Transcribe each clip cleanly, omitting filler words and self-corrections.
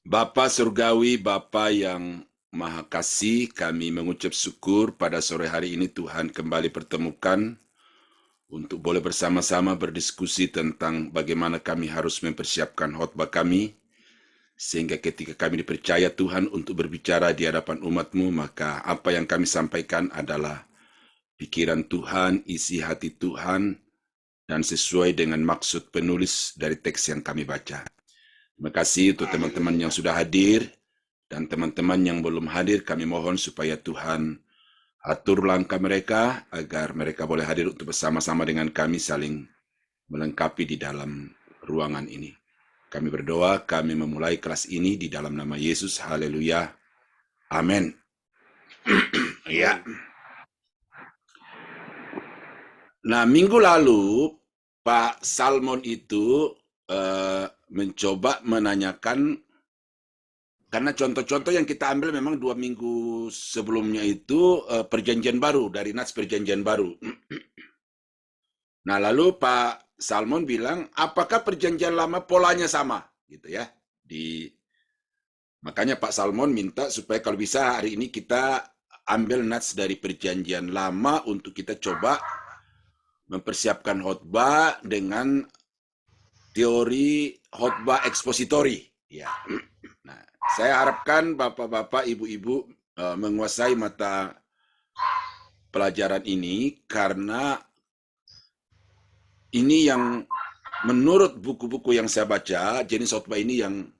Bapa Surgawi, Bapa yang Maha Kasih, kami mengucap syukur pada sore hari ini Tuhan kembali pertemukan untuk boleh bersama-sama berdiskusi tentang bagaimana kami harus mempersiapkan khotbah kami, sehingga ketika kami dipercaya Tuhan untuk berbicara di hadapan umat-Mu, maka apa yang kami sampaikan adalah pikiran Tuhan, isi hati Tuhan, dan sesuai dengan maksud penulis dari teks yang kami baca. Terima kasih untuk teman-teman yang sudah hadir, dan teman-teman yang belum hadir, kami mohon supaya Tuhan atur langkah mereka, agar mereka boleh hadir untuk bersama-sama dengan kami saling melengkapi di dalam ruangan ini. Kami berdoa, kami memulai kelas ini di dalam nama Yesus. Haleluya. Amin. Ya. Nah, minggu lalu Pak Salmon itu mencoba menanyakan, karena contoh-contoh yang kita ambil memang 2 minggu sebelumnya itu perjanjian baru, dari Nats perjanjian baru. Nah, lalu Pak Salmon bilang, apakah perjanjian lama polanya sama? Gitu ya. Makanya Pak Salmon minta supaya kalau bisa hari ini kita ambil Nats dari perjanjian lama untuk kita coba mempersiapkan khotbah dengan teori khotbah ekspositori. Ya. Nah, saya harapkan Bapak-bapak, Ibu-ibu menguasai mata pelajaran ini, karena ini yang menurut buku-buku yang saya baca, jenis khotbah ini yang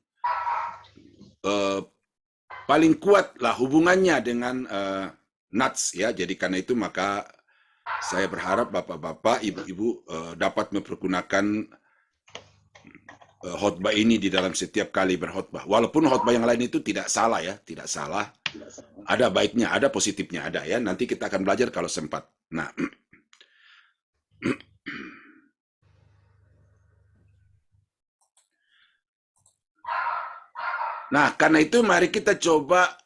paling kuat lah hubungannya dengan Nats ya. Jadi karena itu maka saya berharap Bapak-bapak, Ibu-ibu dapat mempergunakan khotbah ini di dalam setiap kali berkhotbah. Walaupun khotbah yang lain itu tidak salah ya, tidak salah. Ada baiknya, ada positifnya, ada ya. Nanti kita akan belajar kalau sempat. Nah, karena itu mari kita coba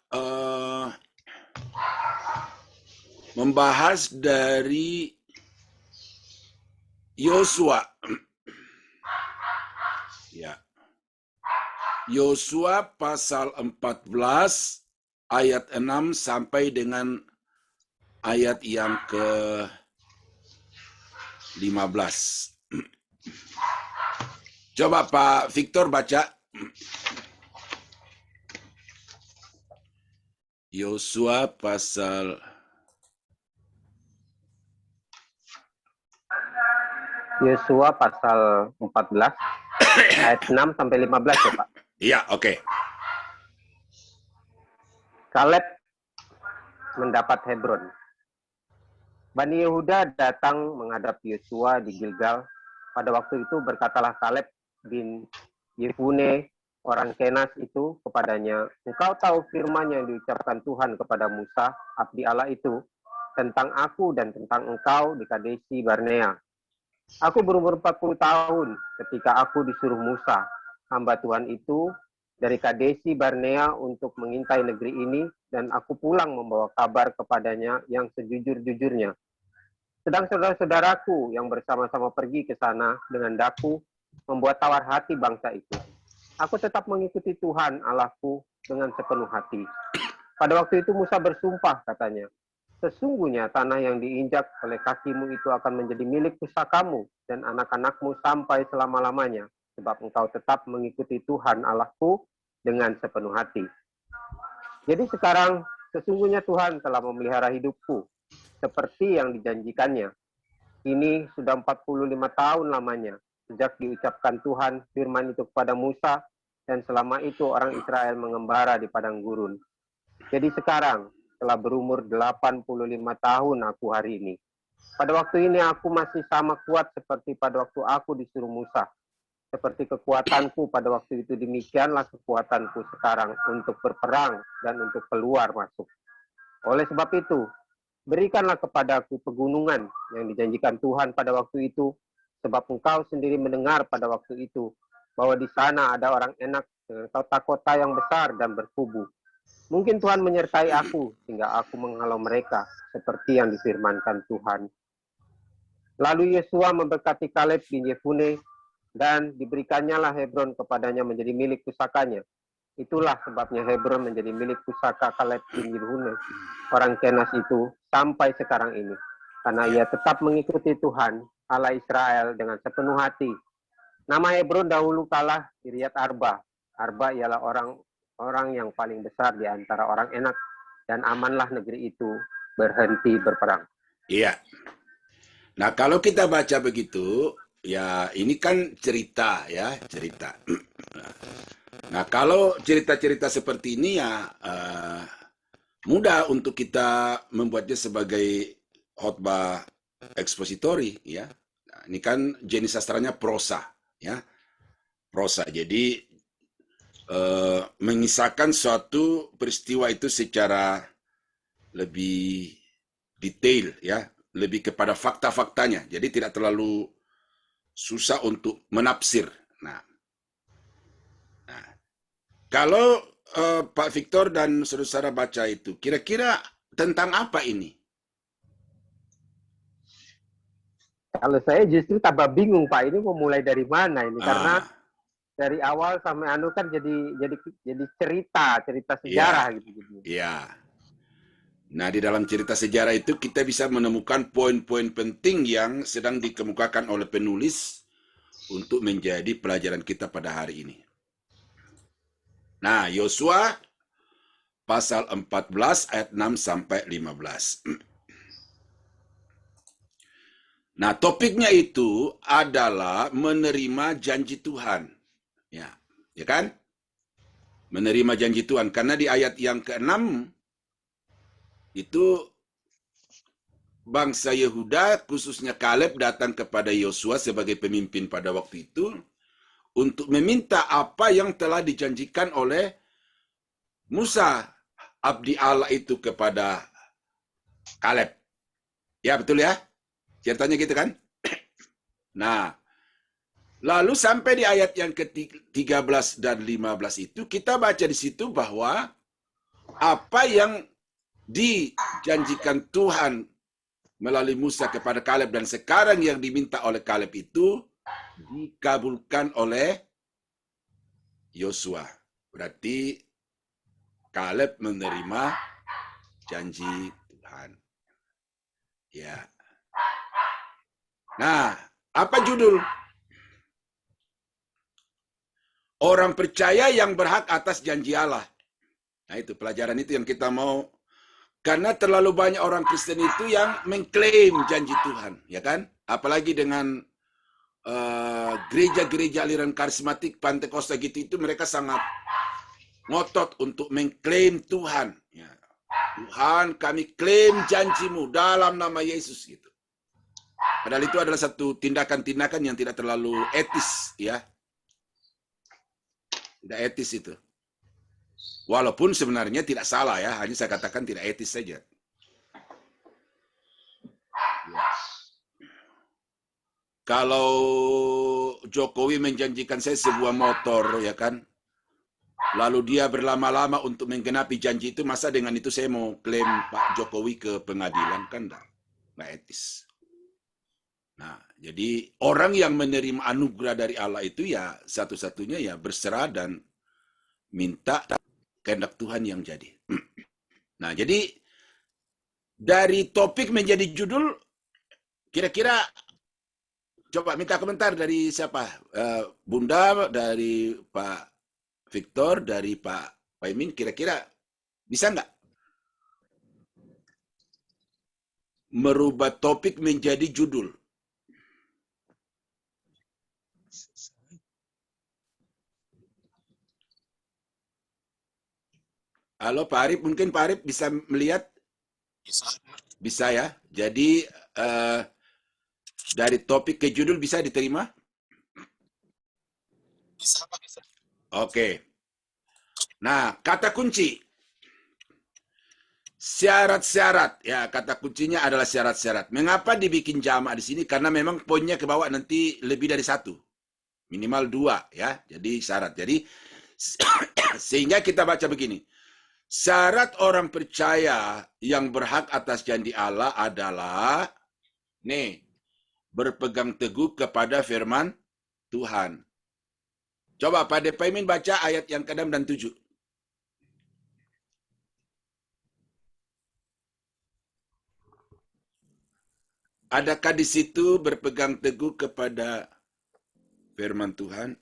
membahas dari Yosua. Ya. Yosua pasal 14 ayat 6 sampai dengan ayat yang ke-15. Coba Pak Victor baca. Yosua pasal Yosua pasal 14 ayat 6 sampai 15 ya Pak. Iya, oke. Kaleb mendapat Hebron. Bani Yehuda datang menghadap Yosua di Gilgal. Pada waktu itu berkatalah Kaleb bin Yefune orang Kenas itu kepadanya, engkau tahu firman yang diucapkan Tuhan kepada Musa, abdi Allah itu, tentang aku dan tentang engkau di Kadesi Barnea. Aku berumur 40 tahun ketika aku disuruh Musa, hamba Tuhan itu, dari Kadesi Barnea untuk mengintai negeri ini, dan aku pulang membawa kabar kepadanya yang sejujur-jujurnya. Sedang saudara-saudaraku yang bersama-sama pergi ke sana dengan daku membuat tawar hati bangsa itu. Aku tetap mengikuti Tuhan Allahku dengan sepenuh hati. Pada waktu itu Musa bersumpah, katanya, sesungguhnya tanah yang diinjak oleh kakimu itu akan menjadi milik pusakamu dan anak-anakmu sampai selama-lamanya, sebab engkau tetap mengikuti Tuhan Allahku dengan sepenuh hati. Jadi sekarang sesungguhnya Tuhan telah memelihara hidupku seperti yang dijanjikannya. Ini sudah 45 tahun lamanya sejak diucapkan Tuhan firman itu kepada Musa, dan selama itu orang Israel mengembara di padang gurun. Jadi sekarang telah berumur 85 tahun aku hari ini. Pada waktu ini aku masih sama kuat seperti pada waktu aku disuruh Musa. Seperti kekuatanku pada waktu itu, demikianlah kekuatanku sekarang untuk berperang dan untuk keluar masuk. Oleh sebab itu, berikanlah kepadaku pegunungan yang dijanjikan Tuhan pada waktu itu, sebab engkau sendiri mendengar pada waktu itu bahwa di sana ada orang enak dengan kota-kota yang besar dan berkubu. Mungkin Tuhan menyertai aku sehingga aku menghalau mereka seperti yang difirmankan Tuhan. Lalu Yosua memberkati Kaleb bin Yefune, dan diberikannya lah Hebron kepadanya menjadi milik pusakanya. Itulah sebabnya Hebron menjadi milik pusaka Kaleb bin Yefune, orang Kenas itu, sampai sekarang ini. Karena ia tetap mengikuti Tuhan, Allah Israel dengan sepenuh hati. Nama Hebron dahulu kalah Kiryat Arba. Arba ialah orang yang paling besar di antara orang Enak, dan amanlah negeri itu berhenti berperang. Iya. Nah, kalau kita baca begitu, ya ini kan cerita ya, cerita. Nah, kalau cerita-cerita seperti ini ya mudah untuk kita membuatnya sebagai khotbah ekspositori ya. Nah, ini kan jenis sastranya prosa ya. Prosa. Jadi mengisahkan suatu peristiwa itu secara lebih detail ya, lebih kepada fakta-faktanya. Jadi tidak terlalu susah untuk menafsir. Nah kalau Pak Victor dan saudara-saudara baca itu, kira-kira tentang apa ini? Kalau saya justru tambah bingung, Pak, ini mau mulai dari mana ini? Karena dari awal sampai kan jadi cerita sejarah ya, gitu. Ya. Nah, di dalam cerita sejarah itu kita bisa menemukan poin-poin penting yang sedang dikemukakan oleh penulis untuk menjadi pelajaran kita pada hari ini. Nah, Yosua pasal 14 ayat 6 sampai 15. Nah, topiknya itu adalah menerima janji Tuhan. Ya kan? Menerima janji Tuhan. Karena di ayat yang ke-6 itu bangsa Yehuda, khususnya Kaleb, datang kepada Yosua sebagai pemimpin pada waktu itu untuk meminta apa yang telah dijanjikan oleh Musa, abdi Allah itu, kepada Kaleb. Ya, betul ya? Ceritanya gitu kan? Nah, lalu sampai di ayat yang ke-13 dan 15 itu, kita baca di situ bahwa apa yang dijanjikan Tuhan melalui Musa kepada Kaleb dan sekarang yang diminta oleh Kaleb itu dikabulkan oleh Yosua. Berarti Kaleb menerima janji Tuhan. Ya. Nah, apa judul? Orang percaya yang berhak atas janji Allah. Nah, itu pelajaran itu yang kita mau. Karena terlalu banyak orang Kristen itu yang mengklaim janji Tuhan, ya kan? Apalagi dengan gereja-gereja aliran karismatik, Pentakosta gitu, itu mereka sangat ngotot untuk mengklaim Tuhan. Ya. Tuhan, kami klaim janjimu dalam nama Yesus gitu. Padahal itu adalah satu tindakan-tindakan yang tidak terlalu etis, ya. Tidak etis itu. Walaupun sebenarnya tidak salah ya, hanya saya katakan tidak etis saja. Kalau Jokowi menjanjikan saya sebuah motor, ya kan, lalu dia berlama-lama untuk menggenapi janji itu, masa dengan itu saya mau klaim Pak Jokowi ke pengadilan? Kan nggak etis. Nah, jadi orang yang menerima anugerah dari Allah itu ya satu-satunya ya berserah dan minta kehendak Tuhan yang jadi. Nah, jadi dari topik menjadi judul, kira-kira coba minta komentar dari siapa? Bunda, dari Pak Victor, dari Pak Paimin, kira-kira bisa nggak merubah topik menjadi judul? Halo Pak Arif, mungkin Pak Arif bisa melihat? Bisa ya. Jadi dari topik ke judul bisa diterima? Bisa, Pak. Bisa. Oke. Nah, kata kunci. Syarat-syarat. Ya, kata kuncinya adalah syarat-syarat. Mengapa dibikin jamak di sini? Karena memang poinnya ke bawah nanti lebih dari satu. Minimal 2 ya. Jadi syarat. Jadi sehingga kita baca begini. Syarat orang percaya yang berhak atas janji Allah adalah berpegang teguh kepada firman Tuhan. Coba Pak Paimin baca ayat yang ke-6 dan 7. Adakah di situ berpegang teguh kepada firman Tuhan?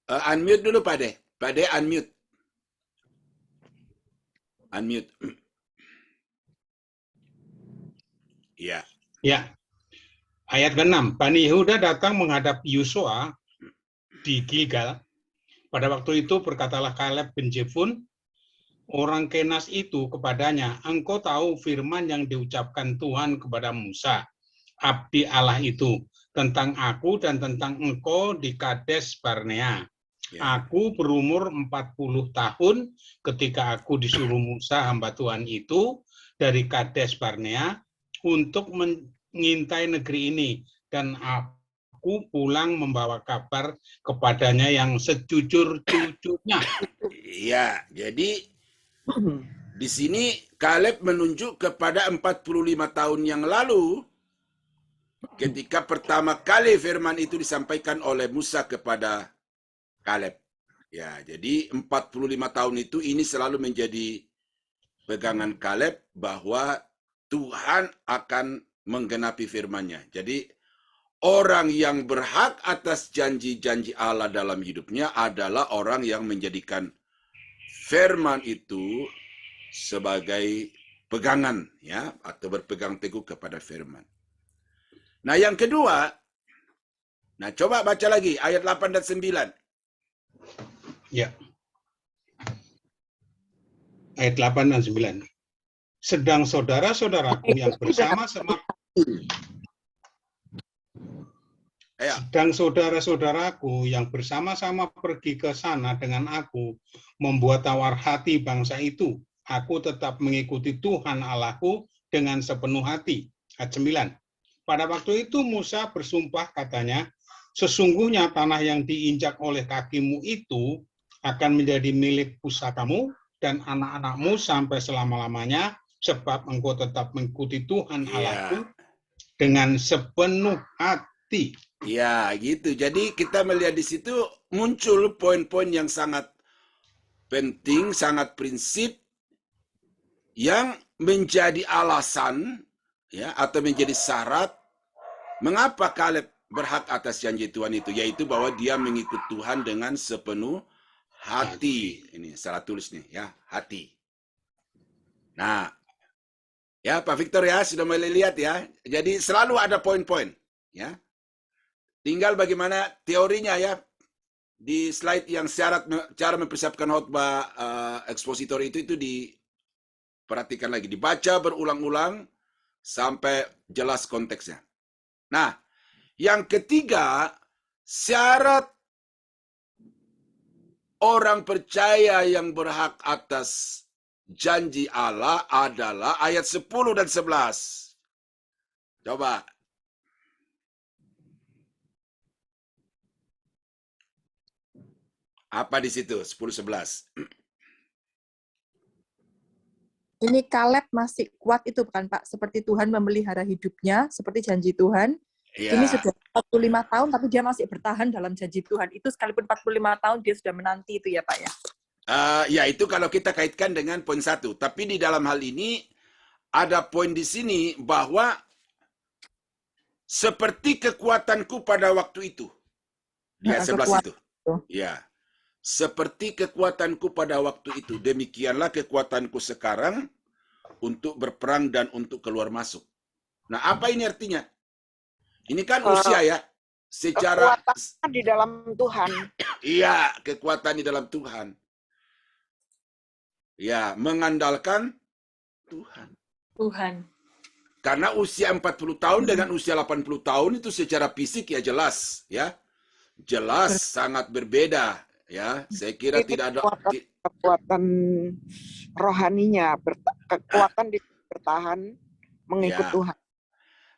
Unmute dulu, Pak De. Pak De, unmute. Unmute. Ya. Ya, ayat ke-6. Bani Yehuda datang menghadap Yosua di Gilgal. Pada waktu itu berkatalah Kaleb bin Jefun, orang Kenas itu kepadanya, engkau tahu firman yang diucapkan Tuhan kepada Musa, abdi Allah itu, tentang aku dan tentang engkau di Kades Barnea. Ya. Aku berumur 40 tahun ketika aku disuruh Musa hamba Tuhan itu dari Kades Barnea untuk mengintai negeri ini, dan aku pulang membawa kabar kepadanya yang sejujur-jujurnya. Ya, jadi di sini Kaleb menunjuk kepada 45 tahun yang lalu ketika pertama kali firman itu disampaikan oleh Musa kepada Kaleb. Ya, jadi 45 tahun itu ini selalu menjadi pegangan Kaleb bahwa Tuhan akan menggenapi firman-Nya. Jadi orang yang berhak atas janji-janji Allah dalam hidupnya adalah orang yang menjadikan firman itu sebagai pegangan, ya, atau berpegang teguh kepada firman. Nah, yang kedua, nah coba baca lagi ayat 8 dan 9. Ya. Ayat 8 dan 9. Sedang saudara-saudaraku yang bersama-sama sedang saudara-saudaraku yang bersama-sama pergi ke sana dengan aku membuat tawar hati bangsa itu. Aku tetap mengikuti Tuhan Allahku dengan sepenuh hati. Ayat 9. Pada waktu itu Musa bersumpah katanya, sesungguhnya tanah yang diinjak oleh kakimu itu akan menjadi milik pusakamu dan anak-anakmu sampai selama-lamanya, sebab engkau tetap mengikuti Tuhan Allahku dengan sepenuh hati. Ya, gitu. Jadi kita melihat di situ muncul poin-poin yang sangat penting, sangat prinsip yang menjadi alasan, ya, atau menjadi syarat mengapa Kaleb berhak atas janji Tuhan itu, yaitu bahwa dia mengikut Tuhan dengan sepenuh hati. Ini salah tulis nih, ya, hati. Nah, ya Pak Victor ya, sudah mulai lihat ya. Jadi selalu ada poin-poin, ya. Tinggal bagaimana teorinya ya. Di slide yang syarat cara mempersiapkan khotbah ekspositor itu diperhatikan lagi, dibaca berulang-ulang sampai jelas konteksnya. Nah, yang ketiga, syarat orang percaya yang berhak atas janji Allah adalah ayat 10 dan 11. Coba. Apa di situ? 10-11. Ini Kaleb masih kuat itu bukan Pak? Seperti Tuhan memelihara hidupnya, seperti janji Tuhan. Ya. Ini sudah 45 tahun, tapi dia masih bertahan dalam janji Tuhan. Itu sekalipun 45 tahun, dia sudah menanti itu ya Pak ya? Ya, itu kalau kita kaitkan dengan poin 1. Tapi di dalam hal ini, ada poin di sini bahwa seperti kekuatanku pada waktu itu. Di ayat 11 itu. Ya. Seperti kekuatanku pada waktu itu, demikianlah kekuatanku sekarang untuk berperang dan untuk keluar masuk. Nah, apa ini artinya? Ini kan usia ya. Secara kekuatan di dalam Tuhan. Iya, kekuatan di dalam Tuhan. Ya, mengandalkan Tuhan. Tuhan. Karena usia 40 tahun dengan usia 80 tahun itu secara fisik ya jelas, ya. Jelas sangat berbeda. Ya, saya kira Ini tidak ada kekuatan rohaninya, kekuatan di bertahan mengikut Ya. Tuhan.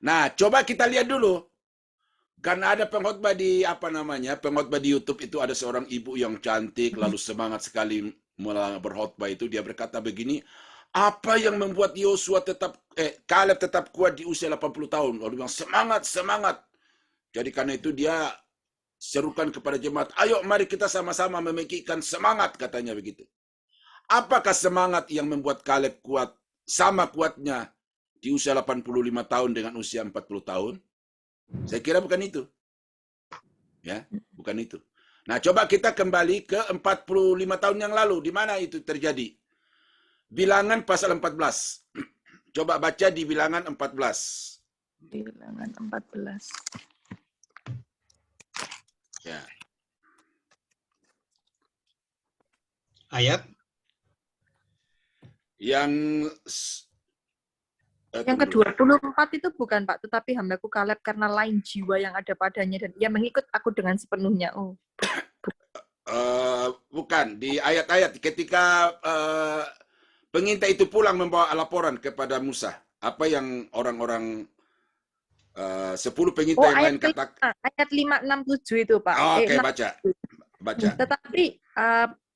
Nah, coba kita lihat dulu. Karena ada pengkhotbah di pengkhotbah di YouTube itu ada seorang ibu yang cantik lalu semangat sekali berkhotbah itu, dia berkata begini, apa yang membuat Kaleb tetap kuat di usia 80 tahun? Lalu bilang semangat. Jadi karena itu dia serukan kepada jemaat, ayo mari kita sama-sama memikirkan semangat, katanya begitu. Apakah semangat yang membuat Kaleb kuat, sama kuatnya di usia 85 tahun dengan usia 40 tahun? Saya kira bukan itu. Ya, bukan itu. Nah, coba kita kembali ke 45 tahun yang lalu. Di mana itu terjadi? Bilangan pasal 14. Coba baca di Bilangan 14. Bilangan 14. Ya. Ayat Yang ke-24 itu bukan, Pak, tetapi hambaku Kaleb karena lain jiwa yang ada padanya dan ia mengikut aku dengan sepenuhnya. Oh. Bukan, di ayat-ayat ketika pengintai itu pulang membawa laporan kepada Musa. Apa yang orang-orang 10 pengintai yang lain katakan? Ayat 5, 6, 7 itu, Pak. Oke, baca. Tetapi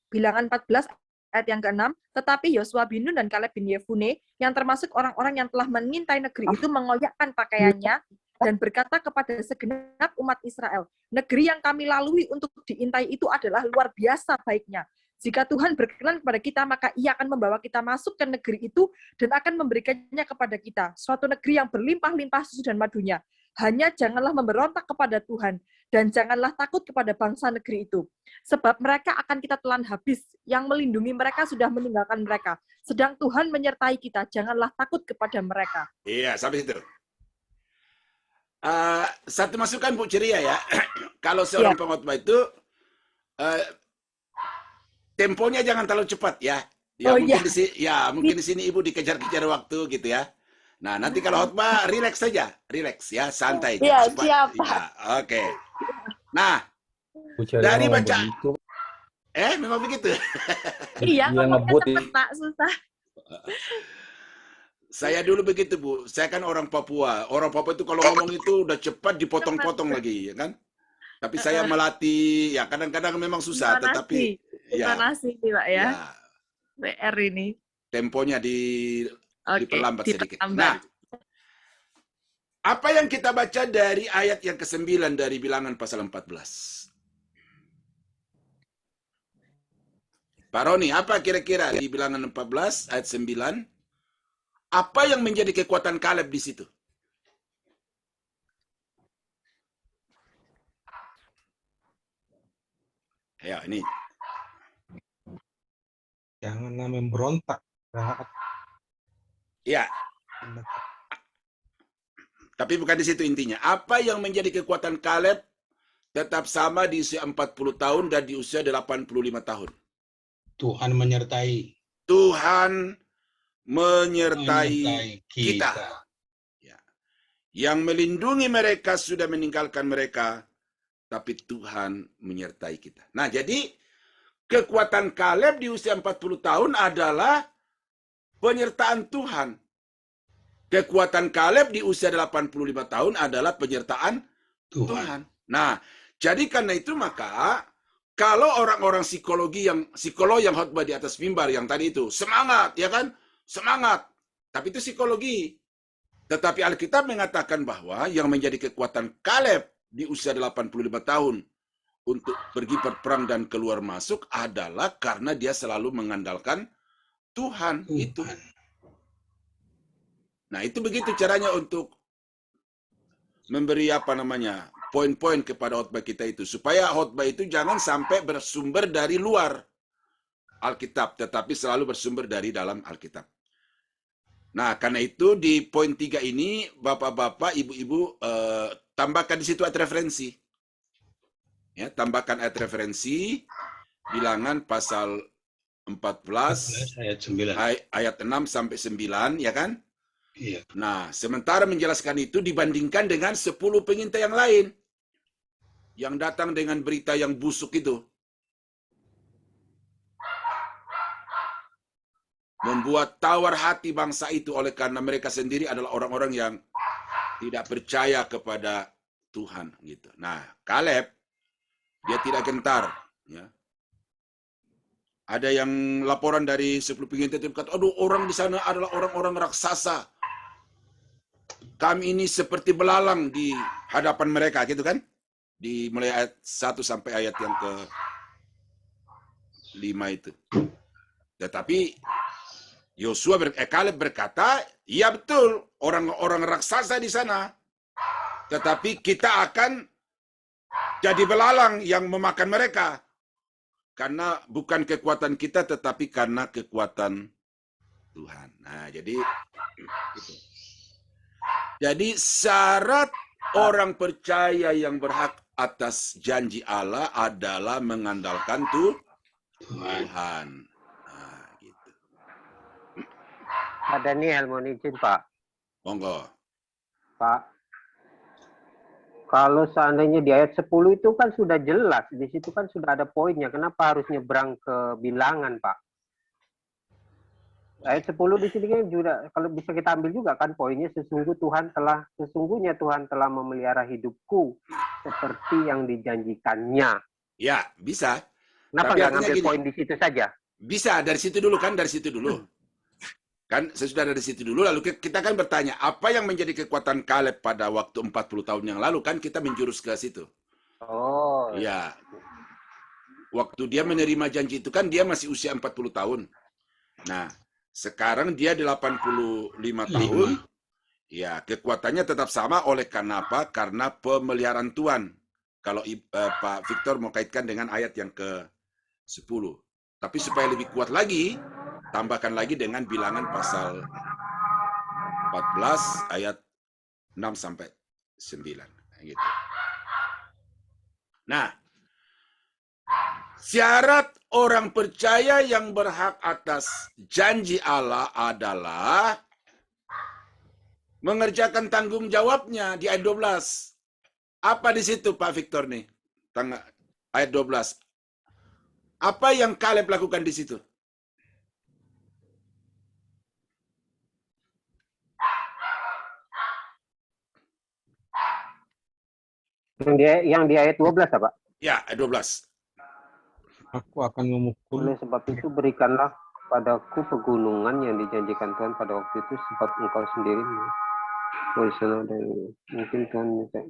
Bilangan 14 ayat yang ke-6, tetapi Yosua bin Nun dan Kaleb bin Yefune yang termasuk orang-orang yang telah mengintai negeri itu mengoyakkan pakaiannya dan berkata kepada segenap umat Israel, negeri yang kami lalui untuk diintai itu adalah luar biasa baiknya. Jika Tuhan berkenan kepada kita, maka ia akan membawa kita masuk ke negeri itu dan akan memberikannya kepada kita, suatu negeri yang berlimpah-limpah susu dan madunya. Hanya janganlah memberontak kepada Tuhan, dan janganlah takut kepada bangsa negeri itu. Sebab mereka akan kita telan habis, yang melindungi mereka sudah meninggalkan mereka. Sedang Tuhan menyertai kita, janganlah takut kepada mereka. Iya, sampai situ. Satu masukan Bu Ceria ya, kalau seorang pengkhotbah itu, temponya jangan terlalu cepat ya. Mungkin di sini Ibu dikejar-kejar waktu gitu ya. Nah, nanti kalau khotbah relax saja, relax ya, santai. Iya, siap. Ya, oke. Nah, Dari dari baca, begitu. memang begitu. Iya, Dia ngebut cepet, Pak, susah. Saya dulu begitu, Bu. Saya kan orang Papua. Orang Papua itu kalau ngomong itu udah cepat dipotong-potong lagi, ya kan? Tapi saya melatih, ya kadang-kadang memang susah, tetapi ya, Pak ya. PR ini. Temponya diperlambat sedikit. Nah, Diperlambat. apa yang kita baca dari ayat yang ke-9 dari Bilangan pasal 14? Pak Roni, apa kira-kira di Bilangan 14 ayat 9? Apa yang menjadi kekuatan Kaleb di situ? Ya, ini. janganlah memberontak. Ya. Tapi bukan di situ intinya. Apa yang menjadi kekuatan Kaleb tetap sama di usia 40 tahun dan di usia 85 tahun? Tuhan menyertai. Tuhan menyertai kita. Ya. Yang melindungi mereka sudah meninggalkan mereka, tapi Tuhan menyertai kita. Nah, jadi kekuatan Kaleb di usia 40 tahun adalah penyertaan Tuhan. Kekuatan Kaleb di usia 85 tahun adalah penyertaan Tuhan. Nah, jadi karena itu maka kalau orang-orang psikolog yang khotbah di atas mimbar yang tadi itu semangat, ya kan? Semangat. Tapi itu psikologi. Tetapi Alkitab mengatakan bahwa yang menjadi kekuatan Kaleb di usia 85 tahun untuk pergi berperang dan keluar masuk adalah karena dia selalu mengandalkan Tuhan. Itu. Nah, itu begitu caranya untuk memberi poin-poin kepada khotbah kita itu. Supaya khotbah itu jangan sampai bersumber dari luar Alkitab, tetapi selalu bersumber dari dalam Alkitab. Nah, karena itu di poin 3 ini, Bapak-bapak, Ibu-ibu, tambahkan di situ ayat referensi. Ya, tambahkan ayat referensi, Bilangan pasal 14, ayat 6 sampai 9, ya kan? Iya. Nah, sementara menjelaskan itu dibandingkan dengan 10 pengintai yang lain yang datang dengan berita yang busuk itu. Membuat tawar hati bangsa itu oleh karena mereka sendiri adalah orang-orang yang tidak percaya kepada Tuhan gitu. Nah, Kaleb dia tidak gentar, ya. Ada yang laporan dari 10 pengintai itu kata, aduh, orang di sana adalah orang-orang raksasa. Kami ini seperti belalang di hadapan mereka, gitu kan? Di mulai ayat 1 sampai ayat yang ke-5 itu. Tetapi Kaleb berkata, iya betul, orang-orang raksasa di sana. Tetapi kita akan jadi belalang yang memakan mereka. Karena bukan kekuatan kita, tetapi karena kekuatan Tuhan. Nah, jadi itu. Jadi syarat orang percaya yang berhak atas janji Allah adalah mengandalkan Tuhan. Nah, gitu. Pak Daniel, mohon izin Pak. Monggo. Pak, kalau seandainya di ayat 10 itu kan sudah jelas, di situ kan sudah ada poinnya. Kenapa harus nyebrang ke bilangan, Pak? Ayat 10 di sini kan juga, kalau bisa kita ambil juga kan poinnya, sesungguhnya Tuhan telah memelihara hidupku seperti yang dijanjikannya. Ya, bisa. Kenapa Tapi nggak artinya ngambil gini, poin di situ saja? bisa, dari situ dulu kan, dari situ dulu. Kan sesudah dari situ dulu, lalu kita kan bertanya, apa yang menjadi kekuatan Kaleb pada waktu 40 tahun yang lalu, kan kita menjurus ke situ. Oh. Ya. Waktu dia menerima janji itu kan dia masih usia 40 tahun. Nah, sekarang dia 85 tahun. Ya, kekuatannya tetap sama oleh karena apa? Karena pemeliharaan Tuhan. Kalau Pak Victor mau kaitkan dengan ayat yang ke-10. Tapi supaya lebih kuat lagi, tambahkan lagi dengan bilangan pasal 14 ayat 6 sampai 9. Gitu. Nah, syarat orang percaya yang berhak atas janji Allah adalah mengerjakan tanggung jawabnya di ayat 12. Apa di situ Pak Victor nih? Ayat 12. Apa yang Kaleb lakukan di situ? Yang di ayat 12 apa? Ya, ayat 12. Aku akan memukul. Oleh sebab itu berikanlah padaku pegunungan yang dijanjikan Tuhan pada waktu itu, sebab engkau sendiri mungkin Tuhan minta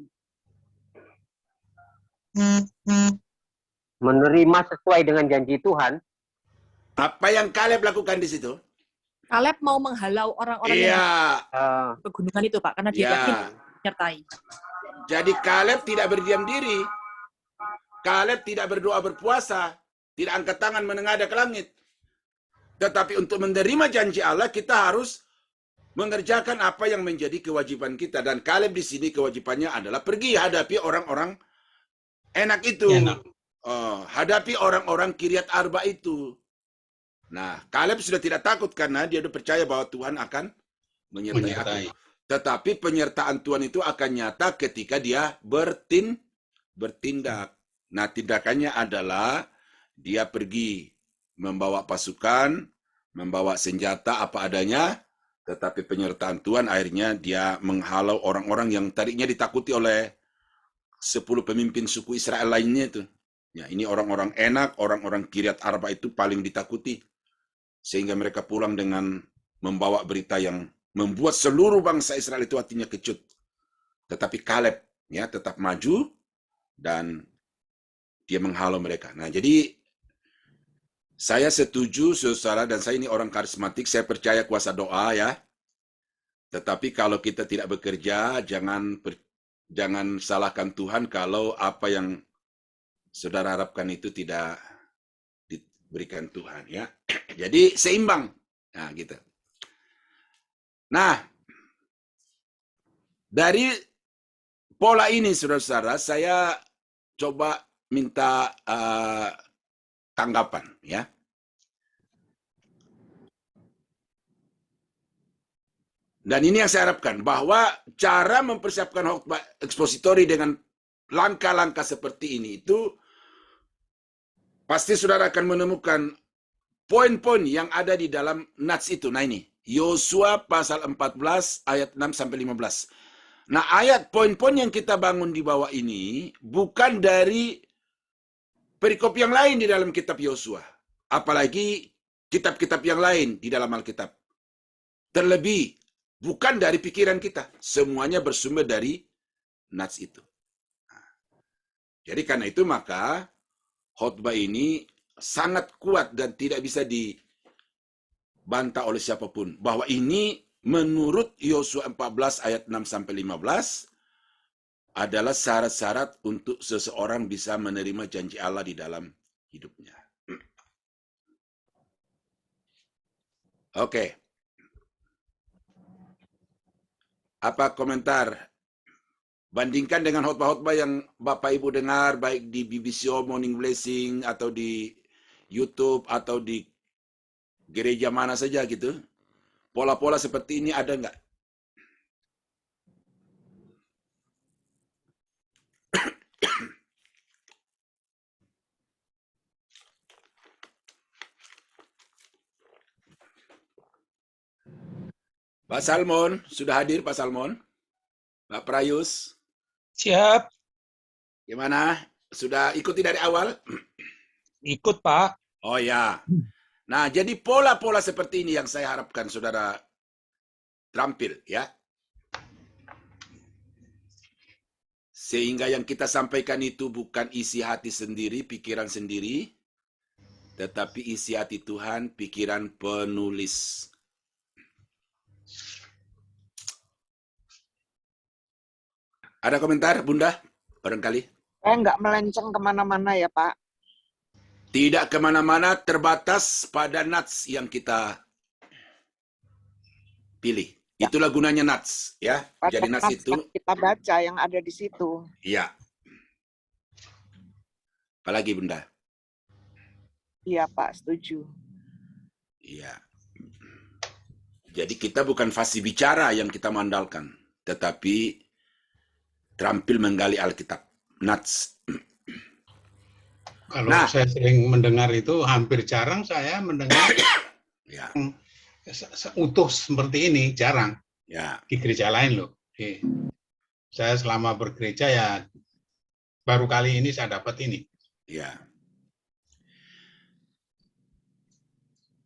menerima sesuai dengan janji Tuhan. Apa yang Kaleb lakukan di situ? Kaleb mau menghalau orang-orang yang Iya. di pegunungan itu, Pak, karena dia Iya. yakin menyertai. Jadi Kaleb tidak berdiam diri. Kaleb tidak berdoa berpuasa. Tidak angkat tangan menengadah ke langit. Tetapi untuk menerima janji Allah, kita harus mengerjakan apa yang menjadi kewajiban kita. Dan Kaleb di sini kewajibannya adalah pergi hadapi orang-orang enak itu. Hadapi orang-orang Kiryat Arba itu. Nah, Kaleb sudah tidak takut karena dia sudah percaya bahwa Tuhan akan menyertai aku. Tetapi penyertaan Tuhan itu akan nyata ketika dia bertindak. Nah, tindakannya adalah dia pergi membawa pasukan, membawa senjata apa adanya, tetapi penyertaan Tuhan akhirnya dia menghalau orang-orang yang tadinya ditakuti oleh 10 pemimpin suku Israel lainnya itu. Ya, ini orang-orang enak, orang-orang Kiryat Arba itu paling ditakuti. Sehingga mereka pulang dengan membawa berita yang membuat seluruh bangsa Israel itu hatinya kecut. Tetapi Kaleb ya tetap maju dan dia menghalau mereka. Nah, jadi saya setuju, saudara, dan saya ini orang karismatik, saya percaya kuasa doa ya. Tetapi kalau kita tidak bekerja, jangan salahkan Tuhan kalau apa yang saudara harapkan itu tidak diberikan Tuhan ya. Jadi seimbang. Nah, gitu. Nah, dari pola ini saudara-saudara, saya coba minta tanggapan ya. Dan ini yang saya harapkan, bahwa cara mempersiapkan khotbah ekspositori dengan langkah-langkah seperti ini itu pasti saudara akan menemukan poin-poin yang ada di dalam nats itu. Nah ini, Yosua pasal 14 ayat 6 sampai 15. Nah, ayat poin-poin yang kita bangun di bawah ini bukan dari perikop yang lain di dalam kitab Yosua, apalagi kitab-kitab yang lain di dalam Alkitab. Terlebih bukan dari pikiran kita, semuanya bersumber dari nats itu. Jadi karena itu maka khotbah ini sangat kuat dan tidak bisa dibantah oleh siapapun. Bahwa ini menurut Yosua 14 ayat 6-15 adalah syarat-syarat untuk seseorang bisa menerima janji Allah di dalam hidupnya. Oke. Apa komentar? Bandingkan dengan khotbah-khotbah yang Bapak Ibu dengar baik di BBC Morning Blessing atau di YouTube atau di gereja mana saja gitu. Pola-pola seperti ini ada nggak? Pak Salmon, sudah hadir Pak Salmon? Pak Prayus? Siap, Gimana? Sudah ikuti dari awal? ikut Pak. Oh ya. Nah, jadi pola-pola seperti ini yang saya harapkan saudara terampil ya. Sehingga yang kita sampaikan itu bukan isi hati sendiri, pikiran sendiri, tetapi isi hati Tuhan, pikiran penulis. Ada komentar, Bunda? Barangkali? Saya nggak melenceng kemana-mana ya Pak. Tidak kemana-mana, terbatas pada nats yang kita pilih. Ya. Itulah gunanya nats, ya. Pada Jadi nats nats itu, yang kita baca yang ada di situ. ya. Apalagi Bunda? Iya Pak, setuju. Iya. Jadi kita bukan fasih bicara yang kita mandalkan, tetapi terampil menggali Alkitab. Nats. Kalau Nah. saya sering mendengar itu, hampir jarang saya mendengar Ya, utuh seperti ini, jarang. ya. Di gereja lain loh. Saya selama bergereja ya baru kali ini saya dapat ini. Ya.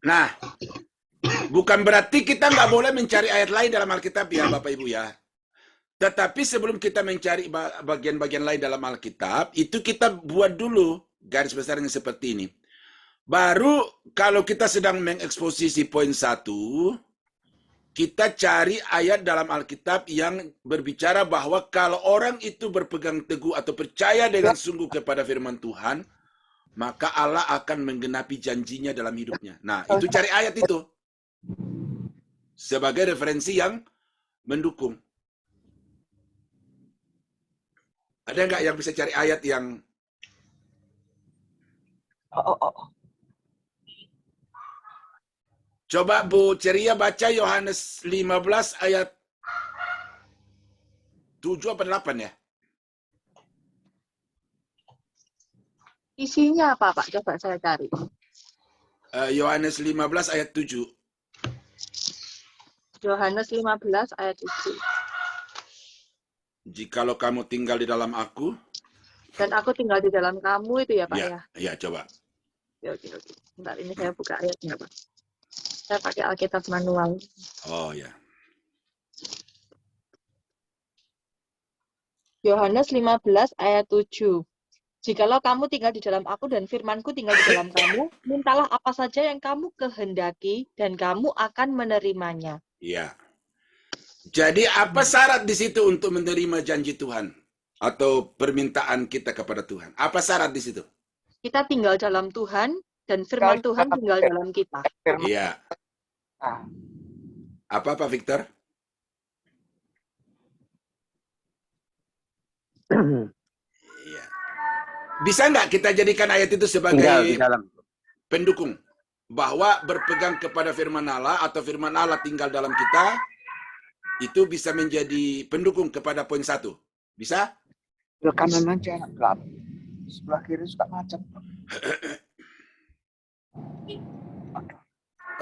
Nah, bukan berarti kita nggak boleh mencari ayat lain dalam Alkitab ya, Bapak Ibu ya. Tetapi sebelum kita mencari bagian-bagian lain dalam Alkitab, itu kita buat dulu garis besarnya seperti ini. Baru kalau kita sedang mengeksposisi poin 1, kita cari ayat dalam Alkitab yang berbicara bahwa kalau orang itu berpegang teguh atau percaya dengan sungguh kepada firman Tuhan, maka Allah akan menggenapi janjinya dalam hidupnya. Nah, itu cari ayat itu sebagai referensi yang mendukung. Ada nggak yang bisa cari ayat yang Coba Bu Ceria baca Yohanes 15 ayat 7 apa 8 ya? Isinya apa, Pak? Coba saya cari. Yohanes 15 ayat 7. Yohanes 15 ayat 7. Jikalau kamu tinggal di dalam aku. Dan aku tinggal di dalam kamu itu ya, Pak ya? Ya, coba. Oke. Bentar, ini saya buka ayatnya, Pak. Saya pakai Alkitab manual. Oh ya. Yohanes 15 ayat 7. Jikalau kamu tinggal di dalam aku dan firmanku tinggal di dalam kamu, mintalah apa saja yang kamu kehendaki dan kamu akan menerimanya. Iya. Jadi apa syarat di situ untuk menerima janji Tuhan atau permintaan kita kepada Tuhan? Apa syarat di situ? Kita tinggal dalam Tuhan dan firman Tuhan tinggal dalam kita. Iya. Apa Pak Victor? Iya. Bisa nggak kita jadikan ayat itu sebagai Tinggal di dalam. pendukung bahwa berpegang kepada firman Allah atau firman Allah tinggal dalam kita itu bisa menjadi pendukung kepada poin 1. Bisa? Sebelah kanan aja, gelap. Sebelah kiri suka macet.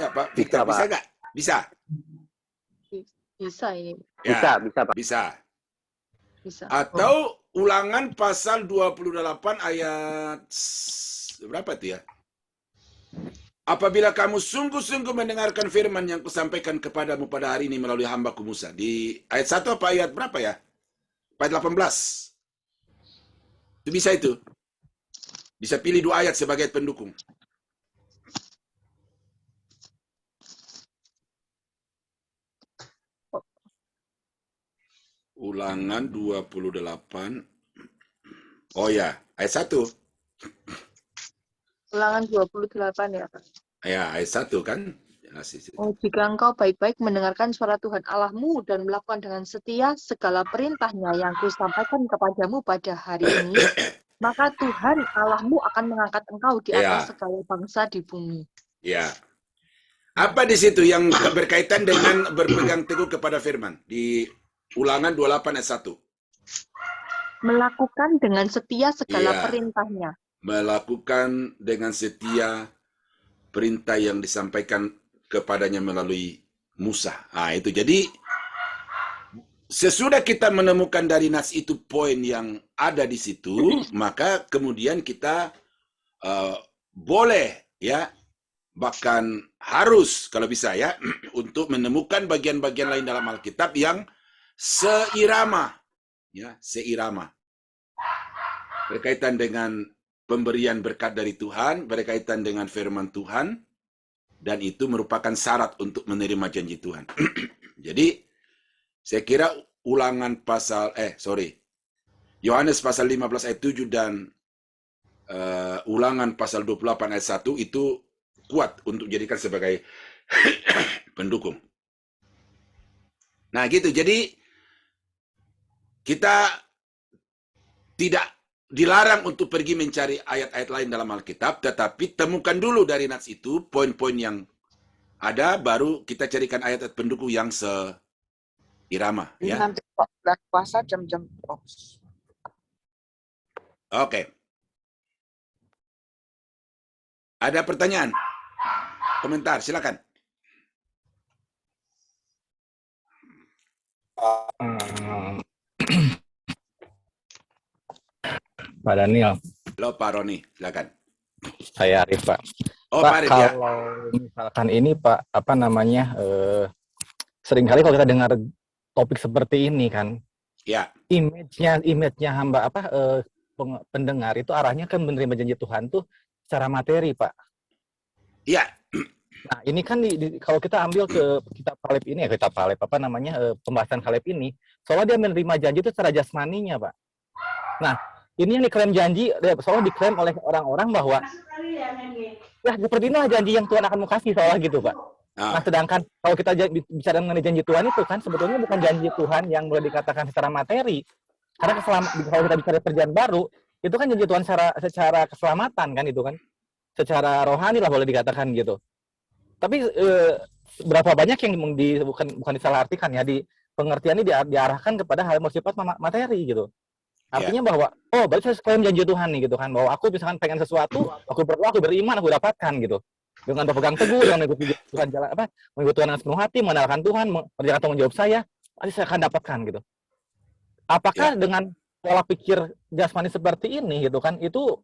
Ya, Pak Victor, bisa nggak? Bisa. Bisa ini. Ya, Bisa, Pak. bisa. Bisa. Atau Ulangan pasal 28 ayat berapa itu ya? Apabila kamu sungguh-sungguh mendengarkan firman yang kusampaikan kepadamu pada hari ini melalui hambaku Musa. Di ayat 1 apa ayat berapa ya? Ayat 18. Itu bisa itu. Bisa pilih 2 ayat sebagai pendukung. Ulangan 28. Oh ya, ayat 1. Ulangan 28 ya, Pak. Ya, ayat 1 kan? Oh, jika engkau baik-baik mendengarkan suara Tuhan Allahmu dan melakukan dengan setia segala perintahnya yang kusampaikan kepadamu pada hari ini, maka Tuhan Allahmu akan mengangkat engkau di atas segala bangsa di bumi. Ya. Apa di situ yang berkaitan dengan berpegang teguh kepada firman? Di Ulangan 28 ayat 1. Melakukan dengan setia segala perintahnya. Melakukan dengan setia perintah yang disampaikan kepadanya melalui Musa. Itu. Jadi, sesudah kita menemukan dari nas itu poin yang ada di situ, maka kemudian kita boleh, ya, bahkan harus kalau bisa ya, untuk menemukan bagian-bagian lain dalam Alkitab yang seirama, ya, seirama. Berkaitan dengan pemberian berkat dari Tuhan, berkaitan dengan firman Tuhan, dan itu merupakan syarat untuk menerima janji Tuhan. Jadi, saya kira Yohanes pasal 15 ayat 7 dan Ulangan pasal 28 ayat 1 itu kuat untuk dijadikan sebagai pendukung. Nah, gitu. Jadi, kita tidak dilarang untuk pergi mencari ayat-ayat lain dalam Alkitab, tetapi temukan dulu dari nas itu poin-poin yang ada, baru kita carikan ayat-ayat pendukung yang seirama. Ya. Nanti bulan puasa jam-jam. Oke. Ada pertanyaan? Komentar, silakan. Pak Daniel. Halo Pak Roni, silakan. Saya Arif, Pak. Oh, Pak, Pak Arif, kalau ya. misalkan ini Pak, seringkali kalau kita dengar topik seperti ini kan, ya, image-nya hamba pendengar itu arahnya kan menerima janji Tuhan tuh secara materi, Pak. Iya. Nah, ini kan kalau kita ambil ke kitab Kaleb ini, pembahasan Kaleb ini, soalnya dia menerima janji itu secara jasmaninya, Pak. Nah, ini yang diklaim janji, soalnya diklaim oleh orang-orang bahwa ya seperti inilah janji yang Tuhan akan mau kasih, soalnya gitu, Pak. Nah, sedangkan kalau kita bicara mengenai janji Tuhan itu kan sebetulnya bukan janji Tuhan yang boleh dikatakan secara materi. Karena kalau kita bicara perjanjian baru, itu kan janji Tuhan secara keselamatan kan itu kan. Secara rohani lah boleh dikatakan gitu. Tapi berapa banyak yang bukan disalahartikan ya, di pengertian ini diarahkan kepada hal yang bersifat materi gitu. Artinya bahwa, berarti saya klaim janji Tuhan nih gitu kan, bahwa aku misalkan pengen sesuatu, aku berdoa, aku beriman, aku dapatkan gitu. Dengan berpegang teguh, dengan mengikuti Tuhan mengikuti Tuhan dengan sepenuh hati, mengandalkan Tuhan, mengerjakan tanggung jawab saya, pasti saya akan dapatkan gitu. Apakah dengan pola pikir jasmani seperti ini gitu kan, itu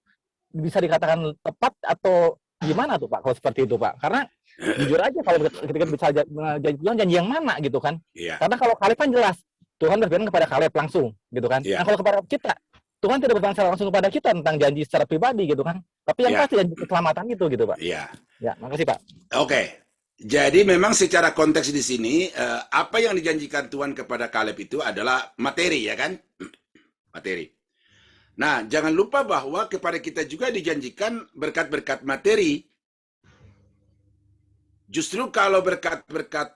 bisa dikatakan tepat atau gimana tuh Pak kalau seperti itu Pak? Karena jujur aja kalau ketika bicara janji Tuhan, janji yang mana gitu kan? Karena kalau Kaleb kan jelas Tuhan berfirman kepada Kaleb langsung gitu kan. Nah, kalau kepada kita, Tuhan tidak berfirman secara langsung kepada kita tentang janji secara pribadi gitu kan. Tapi yang pasti janji keselamatan itu gitu Pak. Iya. Ya, makasih Pak. Oke. Jadi memang secara konteks di sini apa yang dijanjikan Tuhan kepada Kaleb itu adalah materi, ya kan? Materi. Nah, jangan lupa bahwa kepada kita juga dijanjikan berkat-berkat materi. Justru kalau berkat-berkat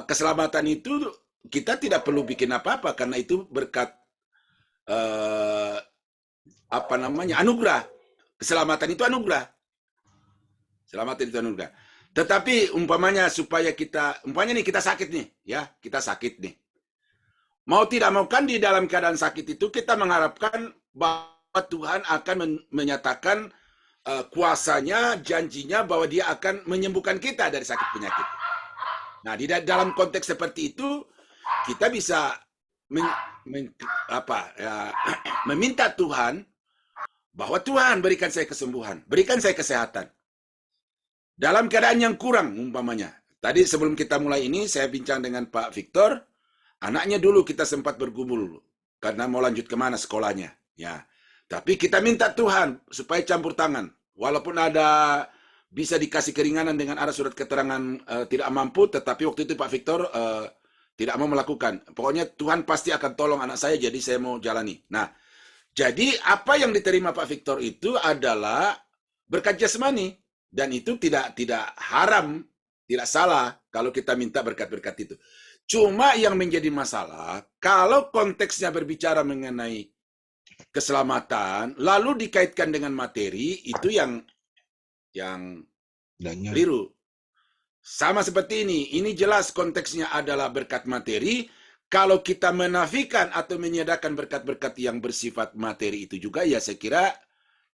keselamatan itu kita tidak perlu bikin apa-apa karena itu berkat anugerah. Keselamatan itu anugerah. Keselamatan itu anugerah. Tetapi umpamanya kita sakit nih, ya, kita sakit nih. Mau tidak mau kan di dalam keadaan sakit itu kita mengharapkan bahwa Tuhan akan menyatakan kuasanya, janjinya bahwa dia akan menyembuhkan kita dari sakit penyakit. Nah, di dalam konteks seperti itu kita bisa meminta Tuhan bahwa Tuhan berikan saya kesembuhan, berikan saya kesehatan. Dalam keadaan yang kurang umpamanya. Tadi sebelum kita mulai ini saya bincang dengan Pak Victor, anaknya dulu kita sempat bergumul karena mau lanjut kemana sekolahnya. Ya, Tapi kita minta Tuhan supaya campur tangan. Walaupun ada bisa dikasih keringanan dengan ada surat keterangan tidak mampu, tetapi waktu itu Pak Victor tidak mau melakukan. Pokoknya Tuhan pasti akan tolong anak saya, jadi saya mau jalani. Nah, jadi apa yang diterima Pak Victor itu adalah berkat jasmani. Dan itu tidak haram, tidak salah kalau kita minta berkat-berkat itu. Cuma yang menjadi masalah, kalau konteksnya berbicara mengenai keselamatan, lalu dikaitkan dengan materi, itu yang keliru. Sama seperti ini jelas konteksnya adalah berkat materi. Kalau kita menafikan atau menyediakan berkat-berkat yang bersifat materi itu juga, ya saya kira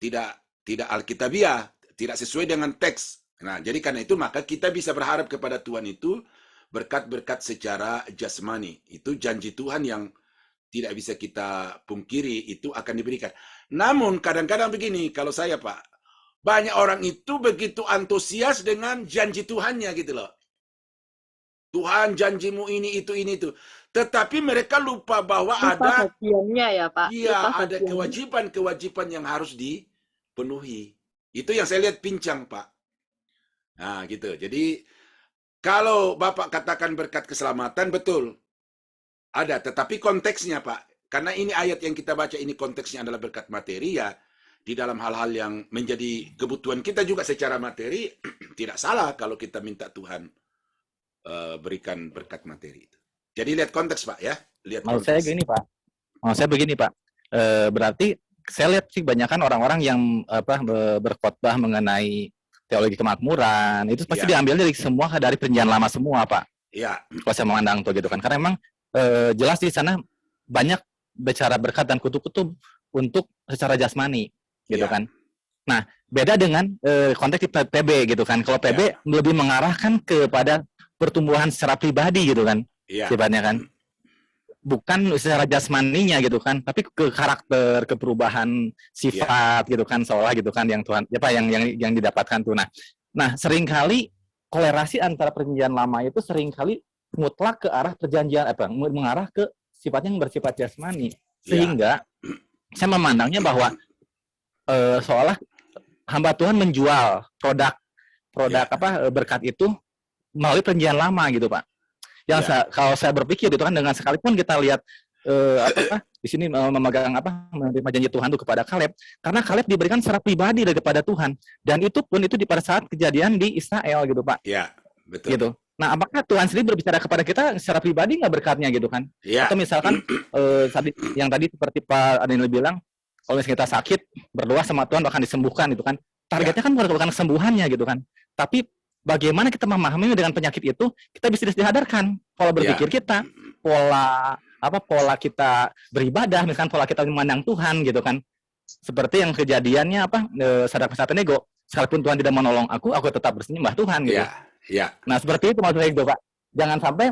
tidak alkitabiah, tidak sesuai dengan teks. Nah, jadi karena itu maka kita bisa berharap kepada Tuhan itu berkat-berkat secara jasmani. Itu janji Tuhan yang tidak bisa kita pungkiri, itu akan diberikan. Namun kadang-kadang begini, kalau saya Pak, banyak orang itu begitu antusias dengan janji Tuhannya gitu loh. Tuhan janjimu ini, itu. Tetapi mereka lupa bahwa ada bagiannya ya Pak. Iya, ada kewajiban-kewajiban yang harus dipenuhi. Itu yang saya lihat pincang, Pak. Nah, gitu. Jadi, kalau Bapak katakan berkat keselamatan, betul. Ada, tetapi konteksnya, Pak. Karena ini ayat yang kita baca, ini konteksnya adalah berkat materi, ya. Di dalam hal-hal yang menjadi kebutuhan kita juga secara materi, tidak salah kalau kita minta Tuhan berikan berkat materi itu. Jadi lihat konteks, Pak, ya. Lihat Maksud konteks. saya begini, Pak. Berarti saya lihat sih banyakan orang-orang yang berkhotbah mengenai teologi kemakmuran, itu pasti diambil dari perjanjian lama semua, Pak. Iya. Kalau saya memandang tuh gitu kan. Karena memang jelas di sana banyak bicara berkat dan kutub-kutub untuk secara jasmani. Gitu kan. Nah, beda dengan konteks PB gitu kan. Kalau PB lebih mengarahkan kepada pertumbuhan secara pribadi gitu kan. Sifatnya kan. Bukan secara jasmaninya gitu kan, tapi ke karakter, ke perubahan sifat gitu kan, seolah gitu kan yang Tuhan yang didapatkan tuh. Nah, seringkali kolerasi antara perjanjian lama itu seringkali mutlak ke arah perjanjian mengarah ke sifatnya yang bersifat jasmani. Sehingga saya memandangnya bahwa seolah hamba Tuhan menjual produk berkat itu melalui perjanjian lama gitu, Pak. Yang kalau saya berpikir itu kan, dengan sekalipun kita lihat di sini memegang menerima janji Tuhan itu kepada Kaleb, karena Kaleb diberikan secara pribadi daripada Tuhan, dan itu pun itu pada saat kejadian di Israel gitu, Pak. Iya, betul. Gitu. Nah, apakah Tuhan sendiri berbicara kepada kita secara pribadi nggak berkatnya gitu kan? Atau misalkan yang tadi seperti Pak Adinil bilang, kalau misalnya kita sakit, berdoa sama Tuhan akan disembuhkan gitu kan. Targetnya kan bukan kesembuhannya gitu kan. Tapi bagaimana kita memahami dengan penyakit itu, kita bisa disadarkan pola berpikir kita, pola kita beribadah, misalkan pola kita memandang Tuhan gitu kan. Seperti yang kejadiannya Sadrak Mesach Abednego, sekalipun Tuhan tidak menolong aku tetap bersenyembah Tuhan gitu. Nah, seperti itu maksudnya itu, Pak. Jangan sampai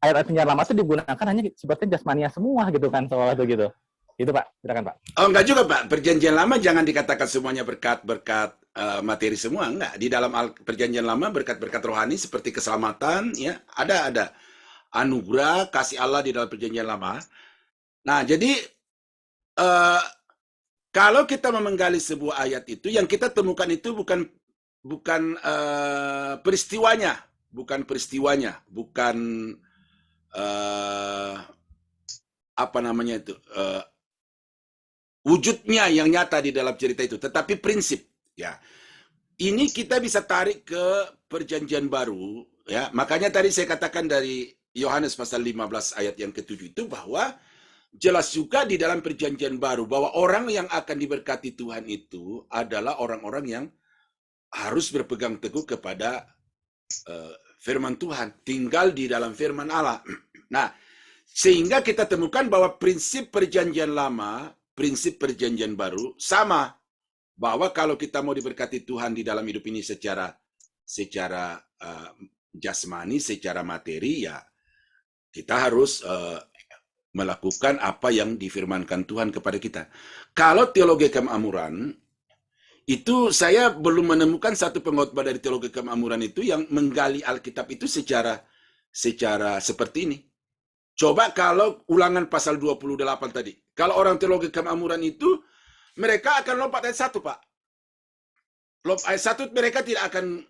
ayat-ayat perjanjian lama itu digunakan hanya seperti jasmania semua gitu kan, soal itu gitu. Itu, Pak. Silakan, Pak. Oh, enggak juga, Pak. Perjanjian lama jangan dikatakan semuanya berkat-berkat materi semua, enggak. Di dalam perjanjian lama berkat-berkat rohani seperti keselamatan, ya, ada anugerah kasih Allah di dalam perjanjian lama. Nah, jadi kalau kita menggali sebuah ayat itu, yang kita temukan itu bukan peristiwanya, bukan wujudnya yang nyata di dalam cerita itu, tetapi prinsip, ya. Ini kita bisa tarik ke perjanjian baru, ya. Makanya tadi saya katakan dari Yohanes pasal 15 ayat yang ke-7 itu bahwa jelas juga di dalam perjanjian baru bahwa orang yang akan diberkati Tuhan itu adalah orang-orang yang harus berpegang teguh kepada firman Tuhan, tinggal di dalam firman Allah. Nah, sehingga kita temukan bahwa prinsip perjanjian lama, prinsip perjanjian baru sama, bahwa kalau kita mau diberkati Tuhan di dalam hidup ini secara jasmani, secara materi, ya kita harus melakukan apa yang difirmankan Tuhan kepada kita. Kalau teologi kemakmuran, itu saya belum menemukan satu pengkhotbah dari teologi kemakmuran itu yang menggali Alkitab itu secara seperti ini. Coba kalau Ulangan pasal 28 tadi. Kalau orang teologi kemakmuran itu mereka akan lompat ayat 1, Pak. Ayat 1 mereka tidak akan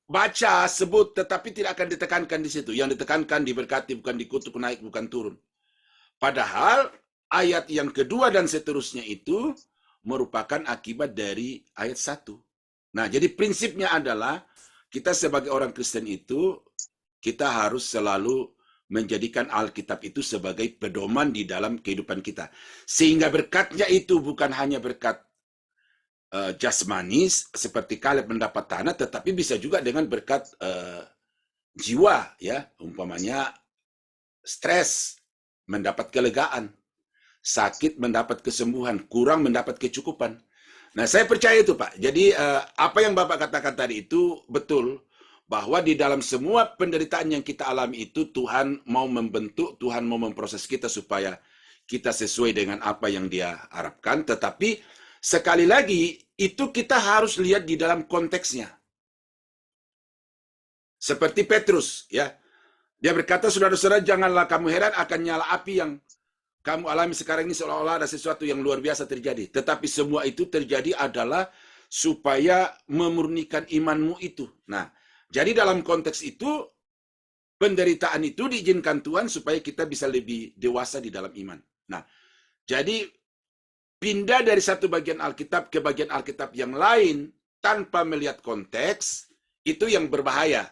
baca, sebut, tetapi tidak akan ditekankan di situ. Yang ditekankan diberkati, bukan dikutuk, naik, bukan turun. Padahal ayat yang kedua dan seterusnya itu merupakan akibat dari ayat 1. Nah, jadi prinsipnya adalah kita sebagai orang Kristen itu, kita harus selalu menjadikan Alkitab itu sebagai pedoman di dalam kehidupan kita. Sehingga berkatnya itu bukan hanya berkat jasmani seperti Kaleb mendapat tanah, tetapi bisa juga dengan berkat jiwa, ya, umpamanya stres mendapat kelegaan, sakit mendapat kesembuhan, kurang mendapat kecukupan. Nah, saya percaya itu, Pak. Jadi apa yang Bapak katakan tadi itu betul, bahwa di dalam semua penderitaan yang kita alami itu Tuhan mau membentuk, Tuhan mau memproses kita supaya kita sesuai dengan apa yang Dia harapkan, tetapi sekali lagi, itu kita harus lihat di dalam konteksnya. Seperti Petrus, ya. Dia berkata, saudara-saudara, janganlah kamu heran akan nyala api yang kamu alami sekarang ini, seolah-olah ada sesuatu yang luar biasa terjadi. Tetapi semua itu terjadi adalah supaya memurnikan imanmu itu. Nah, jadi dalam konteks itu, penderitaan itu diizinkan Tuhan supaya kita bisa lebih dewasa di dalam iman. Nah, jadi pindah dari satu bagian Alkitab ke bagian Alkitab yang lain tanpa melihat konteks, itu yang berbahaya.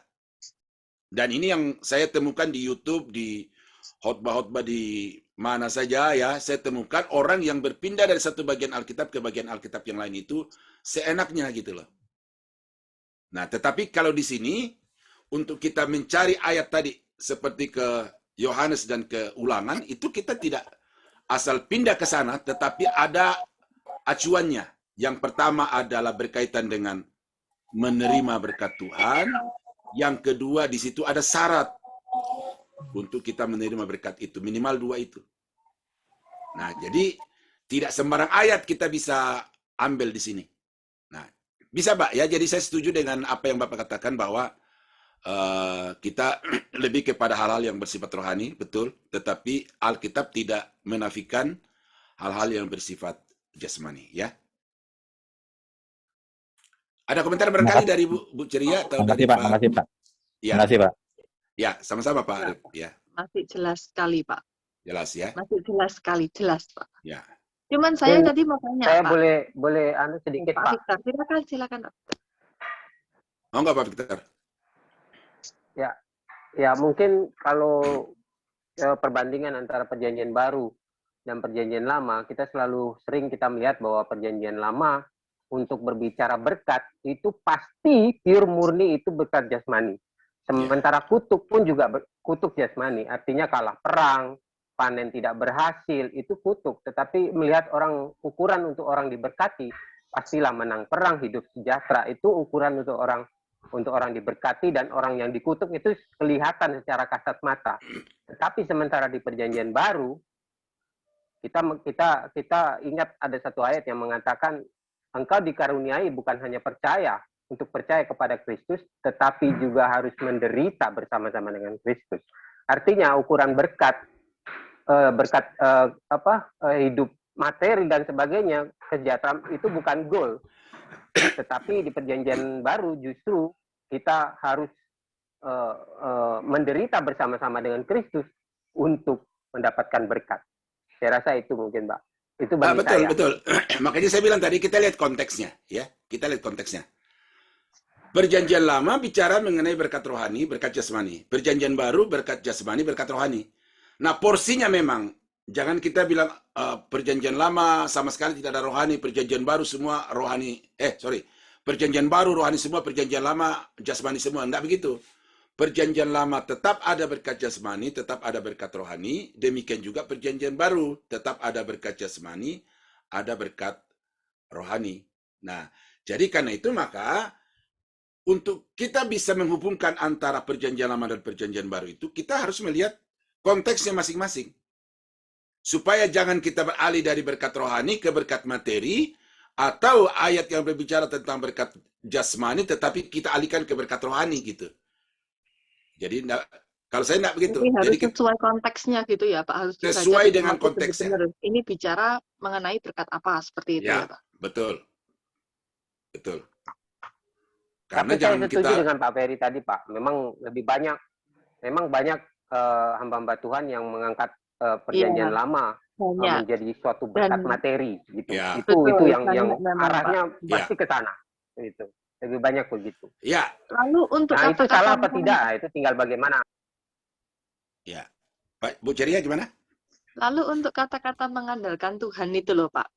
Dan ini yang saya temukan di YouTube, di khotbah-khotbah di mana saja, ya, saya temukan orang yang berpindah dari satu bagian Alkitab ke bagian Alkitab yang lain itu seenaknya gitu loh. Nah, tetapi kalau di sini, untuk kita mencari ayat tadi, seperti ke Yohanes dan ke Ulangan, itu kita tidak asal pindah ke sana, tetapi ada acuannya. Yang pertama adalah berkaitan dengan menerima berkat Tuhan. Yang kedua, di situ ada syarat untuk kita menerima berkat itu. Minimal 2 itu. Nah, jadi tidak sembarang ayat kita bisa ambil di sini. Nah, bisa, Pak, ya. Jadi saya setuju dengan apa yang Bapak katakan bahwa kita lebih kepada hal-hal yang bersifat rohani, betul. Tetapi Alkitab tidak menafikan hal-hal yang bersifat jasmani, ya. Ada komentar barangkali dari Bu Ceria atau dari Pak? Makasih, Pak. Ya. Makasih, Pak. Ya, sama-sama, Pak Arif. Ya. Masih jelas sekali, Pak. Jelas, ya. Masih jelas sekali, jelas, Pak. Ya. Cuman saya tadi mau tanya, Saya Pak. boleh sedikit, Pak. Victor. Silakan, Pak. Oh, enggak, Pak Victor. Ya mungkin kalau perbandingan antara perjanjian baru dan perjanjian lama, kita selalu sering kita melihat bahwa perjanjian lama untuk berbicara berkat itu pasti pure murni itu berkat jasmani. Sementara kutuk pun juga kutuk jasmani, artinya kalah perang, panen tidak berhasil, itu kutuk. Tetapi melihat ukuran untuk orang diberkati, pastilah menang perang, hidup sejahtera, itu ukuran untuk orang diberkati, dan orang yang dikutuk itu kelihatan secara kasat mata. Tetapi sementara di perjanjian baru, kita ingat ada satu ayat yang mengatakan, engkau dikaruniai bukan hanya percaya, untuk percaya kepada Kristus, tetapi juga harus menderita bersama-sama dengan Kristus. Artinya ukuran berkat hidup materi dan sebagainya, kesejahteraan itu bukan goal. Tetapi di perjanjian baru justru kita harus menderita bersama-sama dengan Kristus untuk mendapatkan berkat. Saya rasa itu mungkin, Pak. Itu bagi saya. Betul. Makanya saya bilang tadi kita lihat konteksnya, ya. Kita lihat konteksnya. Perjanjian lama bicara mengenai berkat rohani, berkat jasmani. Perjanjian baru berkat jasmani, berkat rohani. Nah, porsinya memang jangan kita bilang perjanjian lama sama sekali tidak ada rohani, perjanjian baru semua rohani. Perjanjian baru rohani semua, perjanjian lama jasmani semua. Enggak begitu. Perjanjian lama tetap ada berkat jasmani, tetap ada berkat rohani. Demikian juga perjanjian baru tetap ada berkat jasmani, ada berkat rohani. Nah, jadi karena itu maka untuk kita bisa menghubungkan antara perjanjian lama dan perjanjian baru itu, kita harus melihat konteksnya masing-masing. Supaya jangan kita beralih dari berkat rohani ke berkat materi, atau ayat yang berbicara tentang berkat jasmani, tetapi kita alihkan ke berkat rohani gitu. Jadi Kalau saya enggak begitu. Ini harus Jadi kita sesuai konteksnya gitu ya, Pak. Harus dibaca sesuai di dengan konteks konteksnya. benar-benar. Ini bicara mengenai berkat apa, seperti itu ya, Ya, Pak. betul. Betul. Tapi Karena saya jangan setuju kita dengan Pak Ferry tadi, Pak. Memang banyak hamba-hamba Tuhan yang mengangkat perjanjian Iya, lama banyak. menjadi suatu berkat Dan materi gitu. ya, Itu betul, yang banyak memang, Pak. arahnya ya, pasti ke sana. Itu. Lebih banyak begitu. ya, Lalu untuk Nah, itu kata-kata salah apa tidak? Itu tinggal bagaimana. ya. Pak Bu Ceria gimana? Lalu untuk kata-kata mengandalkan Tuhan itu loh, Pak.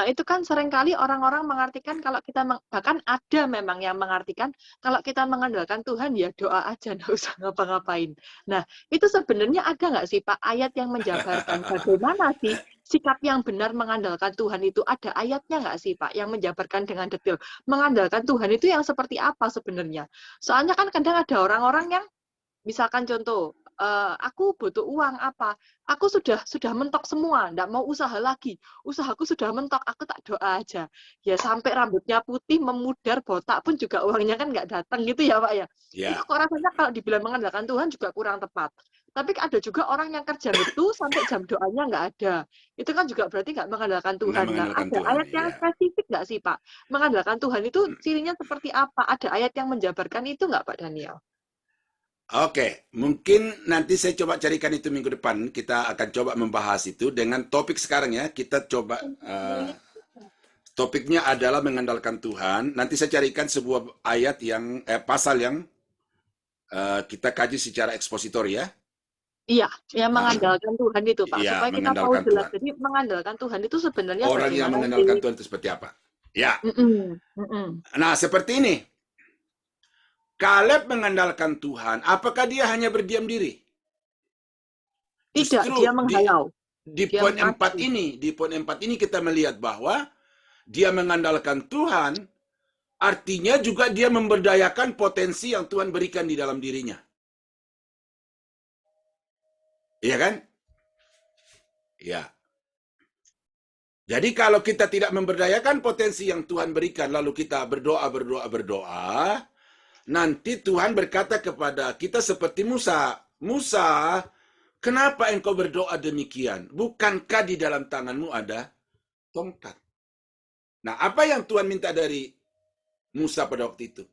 Itu kan seringkali orang-orang mengartikan kalau kita bahkan ada memang yang mengartikan kalau kita mengandalkan Tuhan ya doa aja, nggak usah ngapa-ngapain. Nah, itu sebenarnya ada nggak sih Pak ayat yang menjabarkan bagaimana sih sikap yang benar mengandalkan Tuhan itu? Ada ayatnya nggak sih Pak yang menjabarkan dengan detail mengandalkan Tuhan itu yang seperti apa sebenarnya? Soalnya kan kadang ada orang-orang yang misalkan contoh, aku butuh uang apa, aku sudah mentok semua, nggak mau usaha lagi, usahaku sudah mentok, aku tak doa aja. Ya sampai rambutnya putih, memudar, botak pun juga uangnya kan nggak datang gitu ya Pak ya. Ya, Itu kok rasanya kalau dibilang mengandalkan Tuhan juga kurang tepat. Tapi ada juga orang yang kerja itu sampai jam doanya nggak ada. Itu kan juga berarti nggak mengandalkan nggak Tuhan. Nah, mengandalkan ada Tuhan. ayat yang Ya. spesifik nggak sih Pak? Mengandalkan Tuhan itu cirinya seperti apa? Ada ayat yang menjabarkan itu nggak Pak Daniel? Oke, mungkin nanti saya coba carikan itu minggu depan. Kita akan coba membahas itu dengan topik sekarang ya. Kita coba topiknya adalah mengandalkan Tuhan. Nanti saya carikan sebuah ayat yang pasal yang kita kaji secara ekspositor ya. Iya, yang mengandalkan Tuhan itu Pak. Iya, Supaya kita tahu mengandalkan jelas. Tuhan. Jadi mengandalkan Tuhan itu sebenarnya Orang yang bagaimana mengandalkan sih? Tuhan itu seperti apa? Ya. Nah, seperti ini. Kaleb mengandalkan Tuhan, apakah dia hanya berdiam diri? Tidak, Justru dia menghalau. di Dia poin 4 maju. ini kita melihat bahwa dia mengandalkan Tuhan, artinya juga dia memberdayakan potensi yang Tuhan berikan di dalam dirinya. Iya kan? Ya. Jadi kalau kita tidak memberdayakan potensi yang Tuhan berikan, lalu kita berdoa, nanti Tuhan berkata kepada kita seperti Musa, Musa, kenapa engkau berdoa demikian? Bukankah di dalam tanganmu ada tongkat? Nah, apa yang Tuhan minta dari Musa pada waktu itu?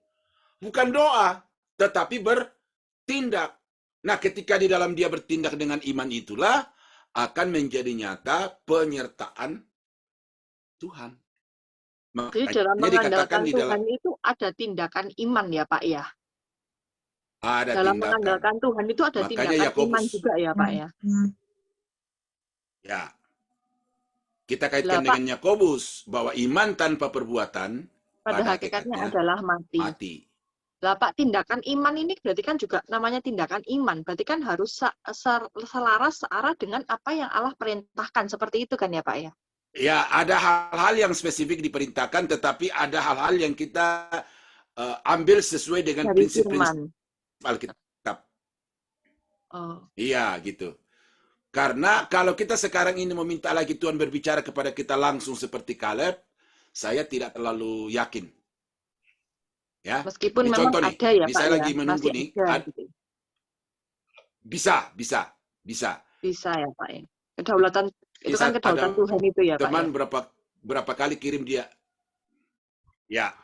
Bukan doa, tetapi bertindak. Nah, ketika di dalam dia bertindak dengan iman itulah akan menjadi nyata penyertaan Tuhan. Jadi dalam mengandalkan Tuhan itu ada tindakan iman ya Pak ya? Ada dalam tindakan. mengandalkan Tuhan itu ada Makanya tindakan Yakobus. iman juga ya Pak ya? Ya. Kita kaitkan dengan Yakobus bahwa iman tanpa perbuatan pada hakikatnya adalah mati. Lah Pak, tindakan iman ini berarti kan juga namanya tindakan iman. Berarti kan harus selaras searah dengan apa yang Allah perintahkan. Seperti itu kan ya Pak ya? Ya, ada hal-hal yang spesifik diperintahkan, tetapi ada hal-hal yang kita ambil sesuai dengan prinsip-prinsip Alkitab. Oh. Iya, gitu. Karena kalau kita sekarang ini meminta lagi Tuhan berbicara kepada kita langsung seperti Kaleb, saya tidak terlalu yakin. Ya. Meskipun ini memang contoh nih, ada ya Pak saya ya, lagi menunggu nih. gitu. Bisa. Bisa ya Pak ya. Kedaulatan itu kan kedaulatan Tuhan itu ya Pak. Teman berapa kali kirim dia. Ya.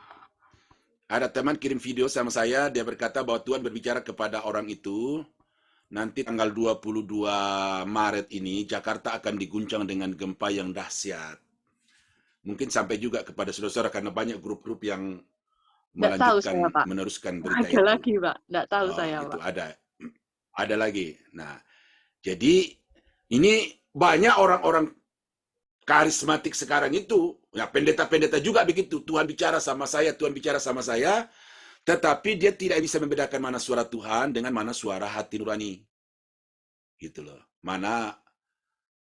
Ada teman kirim video sama saya, dia berkata bahwa Tuhan berbicara kepada orang itu, nanti tanggal 22 Maret ini Jakarta akan diguncang dengan gempa yang dahsyat. Mungkin sampai juga kepada saudara-saudara karena banyak grup-grup yang melanjutkan, meneruskan berita itu. Ada lagi Pak, nggak tahu saya itu Pak. Ada lagi. Nah, jadi ini banyak orang-orang karismatik sekarang itu, ya pendeta-pendeta juga begitu. Tuhan bicara sama saya, tetapi dia tidak bisa membedakan mana suara Tuhan dengan mana suara hati nurani. Gitu loh. Mana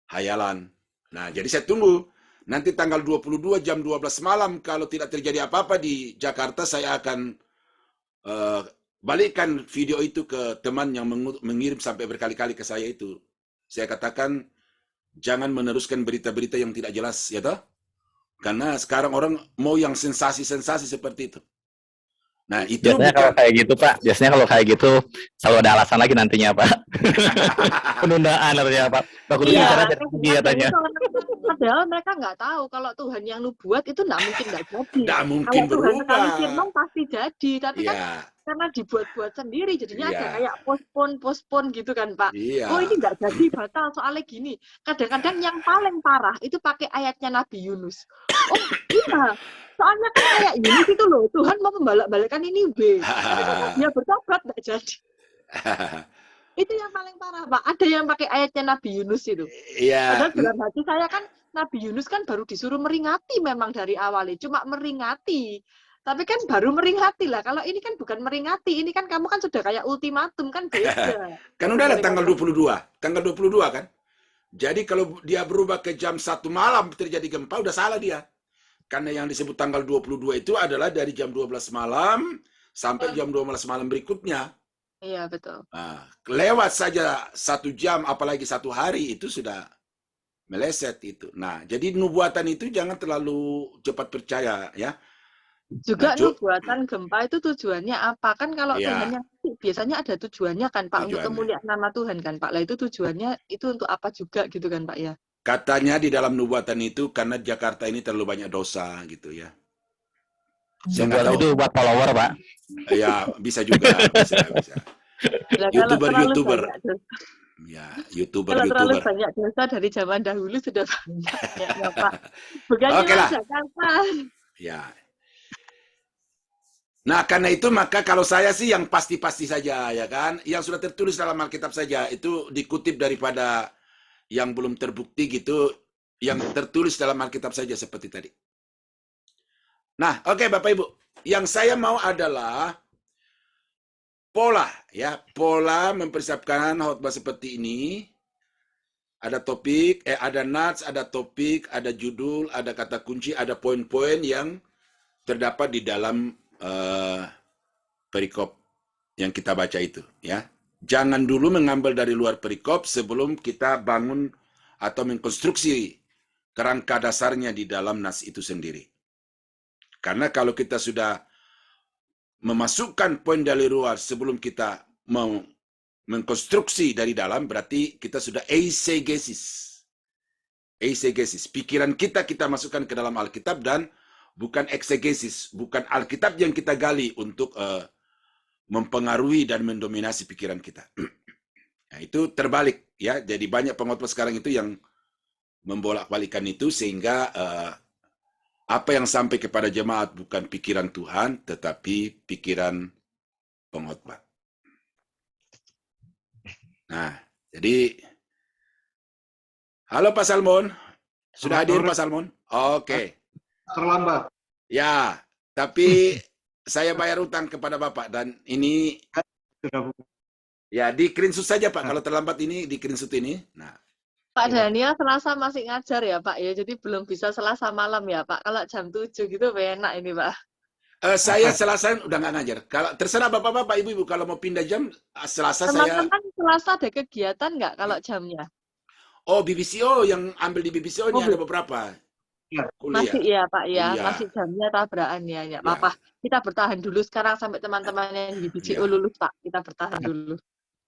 hayalan. Nah, jadi saya tunggu. Nanti tanggal 22 jam 12 malam, kalau tidak terjadi apa-apa di Jakarta, saya akan balikkan video itu ke teman yang mengirim sampai berkali-kali ke saya itu. Saya katakan, jangan meneruskan berita-berita yang tidak jelas, ya toh? Karena sekarang orang mau yang sensasi-sensasi seperti itu. Nah, itu Biasanya kalau kayak gitu, Pak, biasanya kalau kayak gitu selalu ada alasan lagi nantinya, Pak. Penundaan artinya, Pak. Pak Kudu Iya, bicara jadi tinggi katanya. padahal mereka nggak tahu kalau Tuhan yang nubuat itu nggak mungkin nggak jadi. nggak mungkin Kalau Tuhan sekali berubah. firman pasti jadi, tapi kan Iya, karena dibuat-buat sendiri, jadinya ada Iya. kayak postpone gitu kan, Pak. iya. Oh ini nggak jadi, batal soalnya gini. Kadang-kadang yang paling parah itu pakai ayatnya Nabi Yunus. Oh iya, soalnya kan kayak Yunus itu loh, Tuhan mau membalak-balikan ini B. Karena dia bertobat nggak jadi. Itu yang paling parah, Pak. Ada yang pakai ayatnya Nabi Yunus itu. Iya, Padahal dalam hati saya kan Nabi Yunus kan baru disuruh meringati memang dari awalnya, cuma meringati. Tapi kan baru meringati lah. Kalau ini kan bukan meringati, ini kan kamu kan sudah kayak ultimatum kan beda. kan udah ada tanggal 22. Tanggal 22 kan? Jadi kalau dia berubah ke jam 1 malam terjadi gempa, udah salah dia. Karena yang disebut tanggal 22 itu adalah dari jam 12 malam sampai jam 12 malam berikutnya. Iya, betul. Nah, lewat saja 1 jam, apalagi 1 hari, itu sudah meleset itu. Nah, jadi nubuatan itu jangan terlalu cepat percaya, ya. Juga Nah, nubuatan gempa itu tujuannya apa? Kan kalau Iya. Tuhan yang biasanya ada tujuannya kan, Pak, untuk Tujuannya. kemuliaan nama Tuhan kan, Pak. Lah itu tujuannya itu untuk apa juga gitu kan, Pak ya? Katanya di dalam nubuatan itu karena Jakarta ini terlalu banyak dosa gitu ya. Saya nggak tahu. Itu buat follower, Pak. Ya, bisa juga, bisa. Lah, kalau terlalu YouTuber. banyak dosa- Ya, Kalau terlalu YouTuber. banyak dosa dari zaman dahulu sudah banyak ya, Pak. Bukan Oke cuma lah. Jakarta. Ya. Nah, karena itu maka kalau saya sih yang pasti-pasti saja, ya kan. Yang sudah tertulis dalam Alkitab saja, itu dikutip daripada yang belum terbukti gitu, yang tertulis dalam Alkitab saja seperti tadi. Nah, oke Bapak Ibu. Yang saya mau adalah pola, ya. Pola mempersiapkan khotbah seperti ini. Ada topik, ada nats, ada topik, ada judul, ada kata kunci, ada poin-poin yang terdapat di dalam perikop yang kita baca itu, ya. Jangan dulu mengambil dari luar perikop sebelum kita bangun atau mengkonstruksi kerangka dasarnya di dalam nas itu sendiri. Karena kalau kita sudah memasukkan poin dari luar sebelum kita mau mengkonstruksi dari dalam, berarti kita sudah eisegesis. Eisegesis. Pikiran kita masukkan ke dalam Alkitab dan bukan eksegesis. Bukan Alkitab yang kita gali untuk mempengaruhi dan mendominasi pikiran kita. Nah, itu terbalik, ya. Jadi banyak pengkhotbah sekarang itu yang membolak-balikan itu sehingga apa yang sampai kepada jemaat bukan pikiran Tuhan, tetapi pikiran pengkhotbah. Nah, jadi halo Pak Salmon. Sudah hadir Pak Salmon? Oke. Terlambat. Ya, tapi saya bayar utang kepada Bapak dan ini ya di screenshot saja Pak. Kalau terlambat ini di screenshot ini. Nah, Pak Daniel Selasa masih ngajar ya, Pak ya. Jadi belum bisa Selasa malam ya, Pak. Kalau jam 7 gitu enak ini, Pak. saya Selasa udah nggak ngajar. Kalau terserah Bapak-bapak, Ibu-ibu kalau mau pindah jam Selasa saya. Teman-teman Selasa ada kegiatan nggak kalau jamnya? Oh, BBCO yang ambil di BBCO ini ada beberapa. Kuliah. Masih ya, Pak ya. Iya. Masih jamnya tabrakan ya. Ya, Papa. Kita bertahan dulu sekarang sampai teman-teman yang di BCO lulus, Pak. Kita bertahan dulu.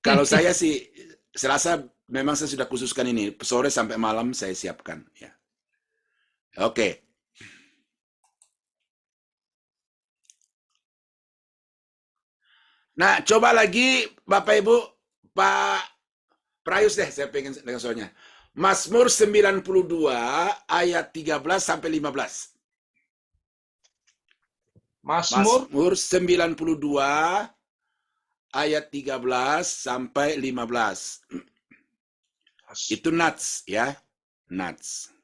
Kalau saya sih Selasa memang saya sudah khususkan ini sore sampai malam saya siapkan ya. Oke. Nah, coba lagi Bapak Ibu, Pak Prayus deh saya pengen dengan soalnya. Mazmur 92 ayat 13 sampai 15. Mazmur 92 ayat 13 sampai 15. Itu nats ya, nats.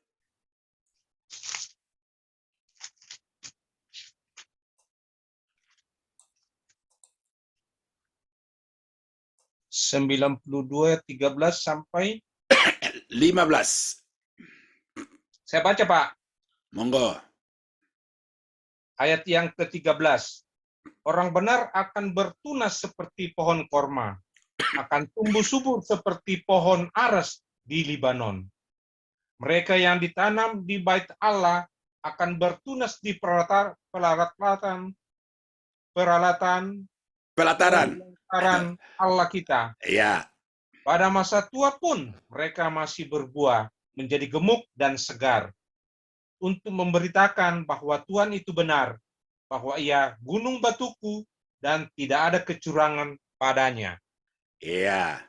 sembilan 92 13 sampai 15. saya baca, Pak. Monggo. Ayat yang ke-13. Orang benar akan bertunas seperti pohon korma, akan tumbuh subur seperti pohon aras di Libanon. Mereka yang ditanam di bait Allah akan bertunas di pelaratan pelataran Allah kita. Ya, Pada masa tua pun mereka masih berbuah, menjadi gemuk dan segar, untuk memberitakan bahwa Tuhan itu benar, bahwa Ia gunung batuku dan tidak ada kecurangan padanya. iya.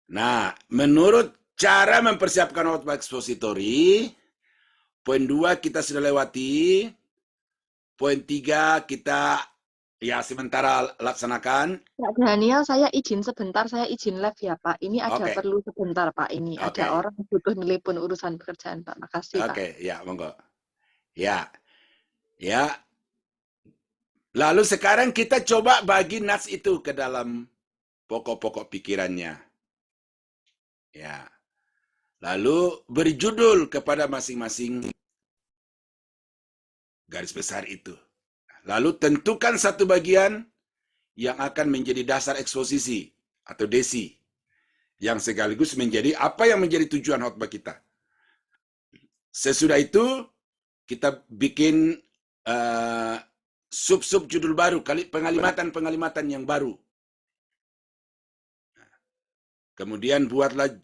Nah, menurut cara mempersiapkan khotbah ekspositori, poin 2 kita sudah lewati, poin 3 kita ya sementara laksanakan. Pak Daniel, saya izin sebentar, saya izin live ya Pak. Ini ada Oke. perlu sebentar Pak. Ini Oke. ada orang butuh telepon urusan pekerjaan Pak. Makasih Pak. Oke, ya, monggo. Ya. Ya. Lalu sekarang kita coba bagi nats itu ke dalam pokok-pokok pikirannya. Ya. Lalu beri judul kepada masing-masing garis besar itu. Lalu tentukan satu bagian yang akan menjadi dasar eksposisi atau desi, yang sekaligus menjadi apa yang menjadi tujuan khotbah kita. Sesudah itu kita bikin sub-sub judul baru, pengalimatan yang baru. Kemudian buatlah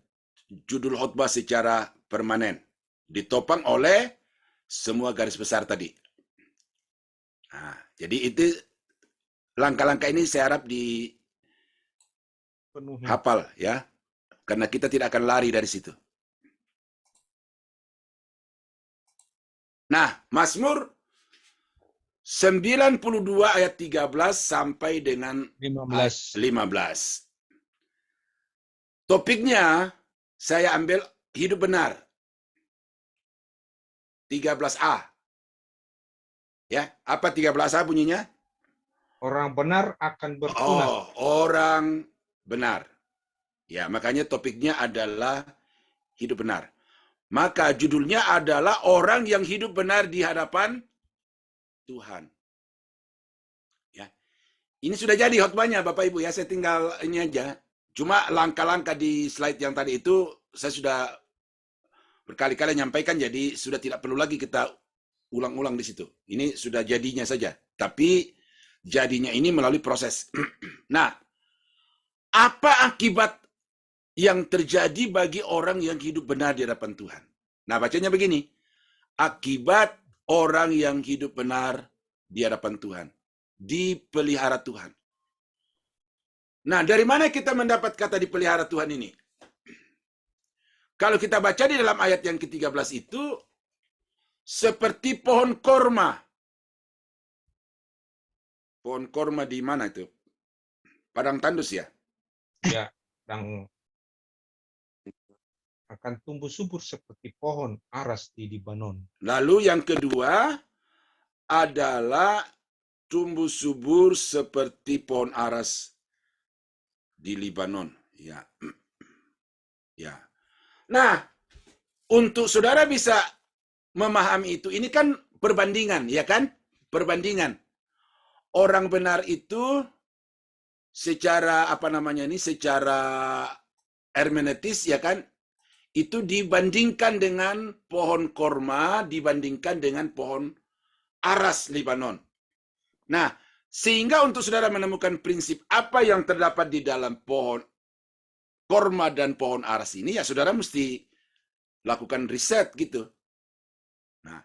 judul khotbah secara permanen, ditopang oleh semua garis besar tadi. Nah, jadi itu langkah-langkah ini saya harap dihafal ya, karena kita tidak akan lari dari situ. Nah, Mazmur 92 ayat 13 sampai dengan 15. 15. Topiknya saya ambil hidup benar. 13a. Ya, apa 13a bunyinya? Orang benar akan bertunas. Oh, orang benar. Ya, makanya topiknya adalah hidup benar. Maka judulnya adalah orang yang hidup benar di hadapan Tuhan. Ya. Ini sudah jadi khotbahnya Bapak Ibu ya, saya tinggal ini aja. Cuma langkah-langkah di slide yang tadi itu saya sudah berkali-kali nyampaikan, jadi sudah tidak perlu lagi kita ulang-ulang di situ. Ini sudah jadinya saja. Tapi jadinya ini melalui proses. Nah, apa akibat yang terjadi bagi orang yang hidup benar di hadapan Tuhan? Nah, bacanya begini. Akibat orang yang hidup benar di hadapan Tuhan. Dipelihara Tuhan. Nah, dari mana kita mendapat kata dipelihara Tuhan ini? Kalau kita baca di dalam ayat yang ke-13 itu, seperti pohon korma. Pohon korma di mana itu? Padang tandus ya? Ya, yang akan tumbuh subur seperti pohon aras di Libanon. Lalu yang kedua adalah tumbuh subur seperti pohon aras di Libanon. Ya. Ya. Nah, untuk saudara bisa memahami itu, ini kan perbandingan, ya kan? Perbandingan. Orang benar itu secara secara hermeneutis, ya kan? Itu dibandingkan dengan pohon korma, dibandingkan dengan pohon aras Libanon. Nah, sehingga untuk saudara menemukan prinsip apa yang terdapat di dalam pohon korma dan pohon aras ini, ya saudara mesti lakukan riset gitu. Nah,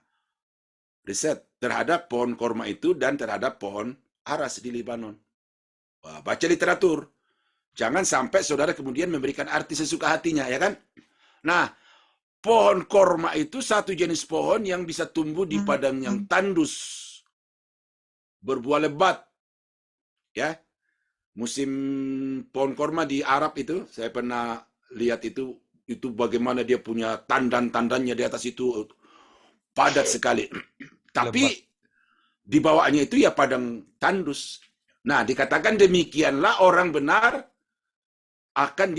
riset terhadap pohon korma itu dan terhadap pohon aras di Libanon. Wah, baca literatur. Jangan sampai saudara kemudian memberikan arti sesuka hatinya, ya kan? Nah, pohon korma itu satu jenis pohon yang bisa tumbuh di padang yang tandus, berbuah lebat. Ya, musim pohon korma di Arab itu, saya pernah lihat itu bagaimana dia punya tandan-tandannya di atas itu padat sekali. Tapi di bawahnya itu ya padang tandus. Nah, dikatakan demikianlah orang benar akan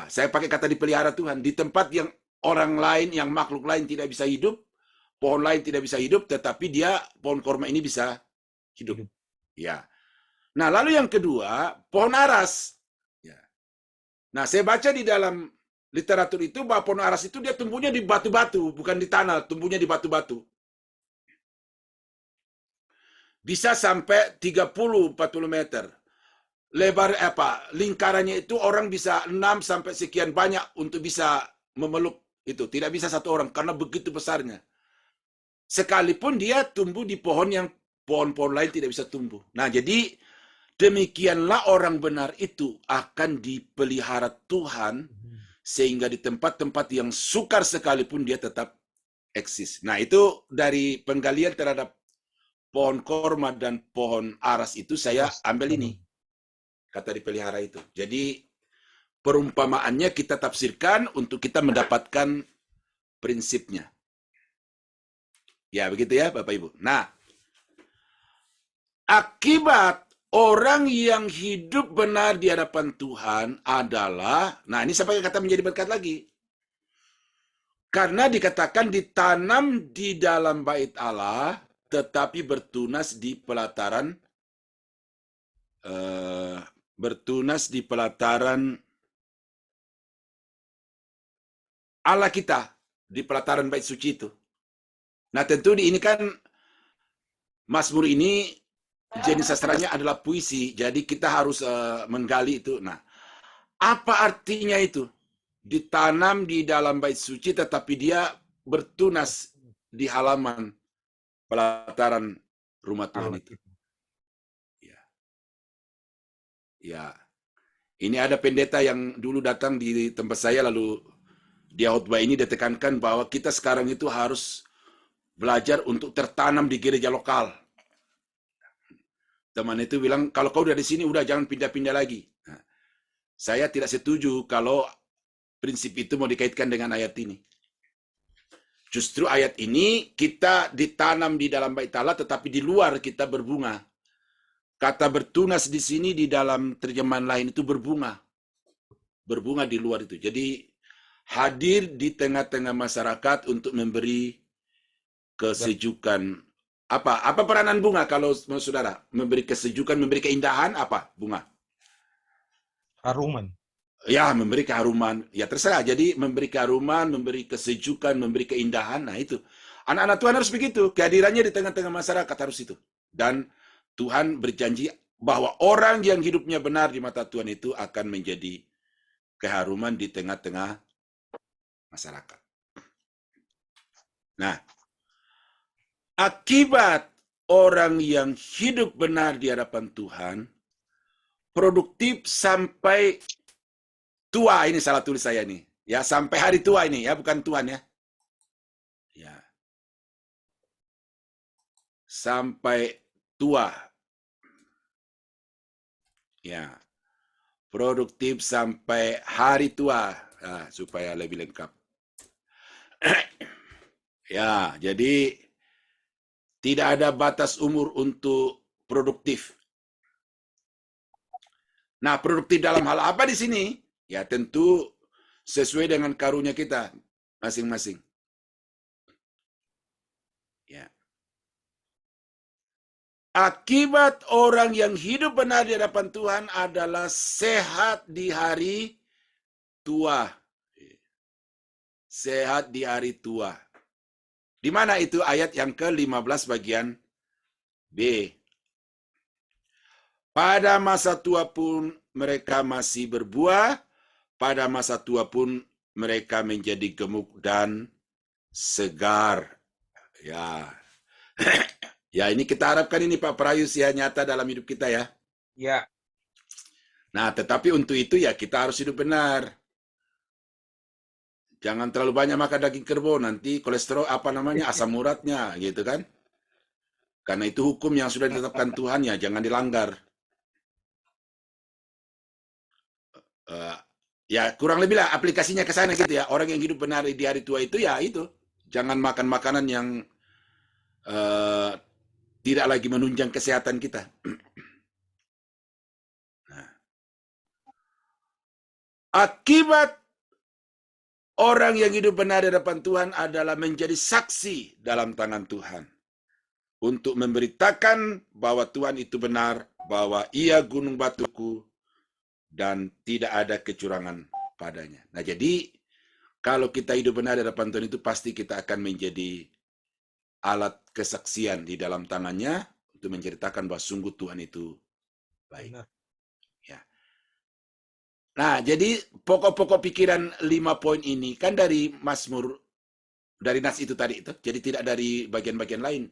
saya pakai kata dipelihara Tuhan, di tempat yang orang lain, yang makhluk lain tidak bisa hidup, pohon lain tidak bisa hidup, tetapi pohon korma ini bisa hidup. Ya. Nah, lalu yang kedua, pohon aras. Ya. Nah, saya baca di dalam literatur itu bahwa pohon aras itu dia tumbuhnya di batu-batu, bukan di tanah, tumbuhnya di batu-batu. bisa sampai 30-40 meter. Lebar lingkarannya itu orang bisa 6 sampai sekian banyak untuk bisa memeluk itu. Tidak bisa satu orang karena begitu besarnya. Sekalipun dia tumbuh di pohon yang pohon-pohon lain tidak bisa tumbuh. Nah, jadi demikianlah orang benar itu akan dipelihara Tuhan sehingga di tempat-tempat yang sukar sekalipun dia tetap eksis. Nah, itu dari penggalian terhadap pohon korma dan pohon aras itu saya ambil ini. Kata dipelihara itu. Jadi perumpamaannya kita tafsirkan untuk kita mendapatkan prinsipnya. Ya, begitu ya Bapak Ibu. Nah, akibat orang yang hidup benar di hadapan Tuhan adalah, nah ini sampai kata menjadi berkat lagi. Karena dikatakan ditanam di dalam bait Allah, tetapi bertunas di pelataran Allah kita, di pelataran bait suci itu. Nah, tentu ini kan Mazmur ini jenis sastranya adalah puisi, jadi kita harus menggali itu. Nah, apa artinya itu? Ditanam di dalam bait suci, tetapi dia bertunas di halaman pelataran rumah Tuhan itu. Ya, ini ada pendeta yang dulu datang di tempat saya, lalu dia khotbah ini ditekankan bahwa kita sekarang itu harus belajar untuk tertanam di gereja lokal. Teman itu bilang, kalau kau udah di sini, udah jangan pindah-pindah lagi. Nah, saya tidak setuju kalau prinsip itu mau dikaitkan dengan ayat ini. Justru ayat ini kita ditanam di dalam bait Allah, tetapi di luar kita berbunga. Kata bertunas di sini di dalam terjemahan lain itu berbunga. Berbunga di luar itu. Jadi hadir di tengah-tengah masyarakat untuk memberi kesejukan. Apa peranan bunga kalau saudara? Memberi kesejukan, memberi keindahan, apa bunga? Haruman. Ya, memberi keharuman. Ya terserah. Jadi memberi keharuman, memberi kesejukan, memberi keindahan. Nah itu. Anak-anak Tuhan harus begitu. Kehadirannya di tengah-tengah masyarakat harus itu. Dan Tuhan berjanji bahwa orang yang hidupnya benar di mata Tuhan itu akan menjadi keharuman di tengah-tengah masyarakat. Nah, akibat orang yang hidup benar di hadapan Tuhan, produktif sampai tua, ini salah tulis saya nih. Ya, sampai hari tua ini ya, bukan Tuhan ya. Ya. Sampai tua. Ya. Produktif sampai hari tua. Nah, supaya lebih lengkap. Ya, jadi tidak ada batas umur untuk produktif. Nah, produktif dalam hal apa di sini? Ya, tentu sesuai dengan karunia kita masing-masing. Ya. Akibat orang yang hidup benar di hadapan Tuhan adalah sehat di hari tua. Sehat di hari tua. Di mana itu ayat yang ke-15 bagian B. Pada masa tua pun mereka masih berbuah, pada masa tua pun mereka menjadi gemuk dan segar. Ya. Ya, ini kita harapkan ini Pak Prayus ya nyata dalam hidup kita ya. Ya. Nah, tetapi untuk itu ya kita harus hidup benar. Jangan terlalu banyak makan daging kerbau, nanti kolesterol asam uratnya gitu kan. Karena itu hukum yang sudah ditetapkan Tuhan ya, jangan dilanggar. Ya kurang lebih lah aplikasinya ke sana gitu ya. Orang yang hidup benar di hari tua itu ya itu. Jangan makan makanan yang tidak lagi menunjang kesehatan kita. Nah. Akibat orang yang hidup benar di hadapan Tuhan adalah menjadi saksi dalam tangan Tuhan. Untuk memberitakan bahwa Tuhan itu benar, bahwa ia gunung batuku, dan tidak ada kecurangan padanya. Nah jadi, kalau kita hidup benar di hadapan Tuhan itu pasti kita akan menjadi alat kesaksian di dalam tangannya untuk menceritakan bahwa sungguh Tuhan itu baik. Benar. Ya. Nah, jadi pokok-pokok pikiran 5 poin ini kan dari Mazmur, dari nas itu tadi itu, jadi tidak dari bagian-bagian lain.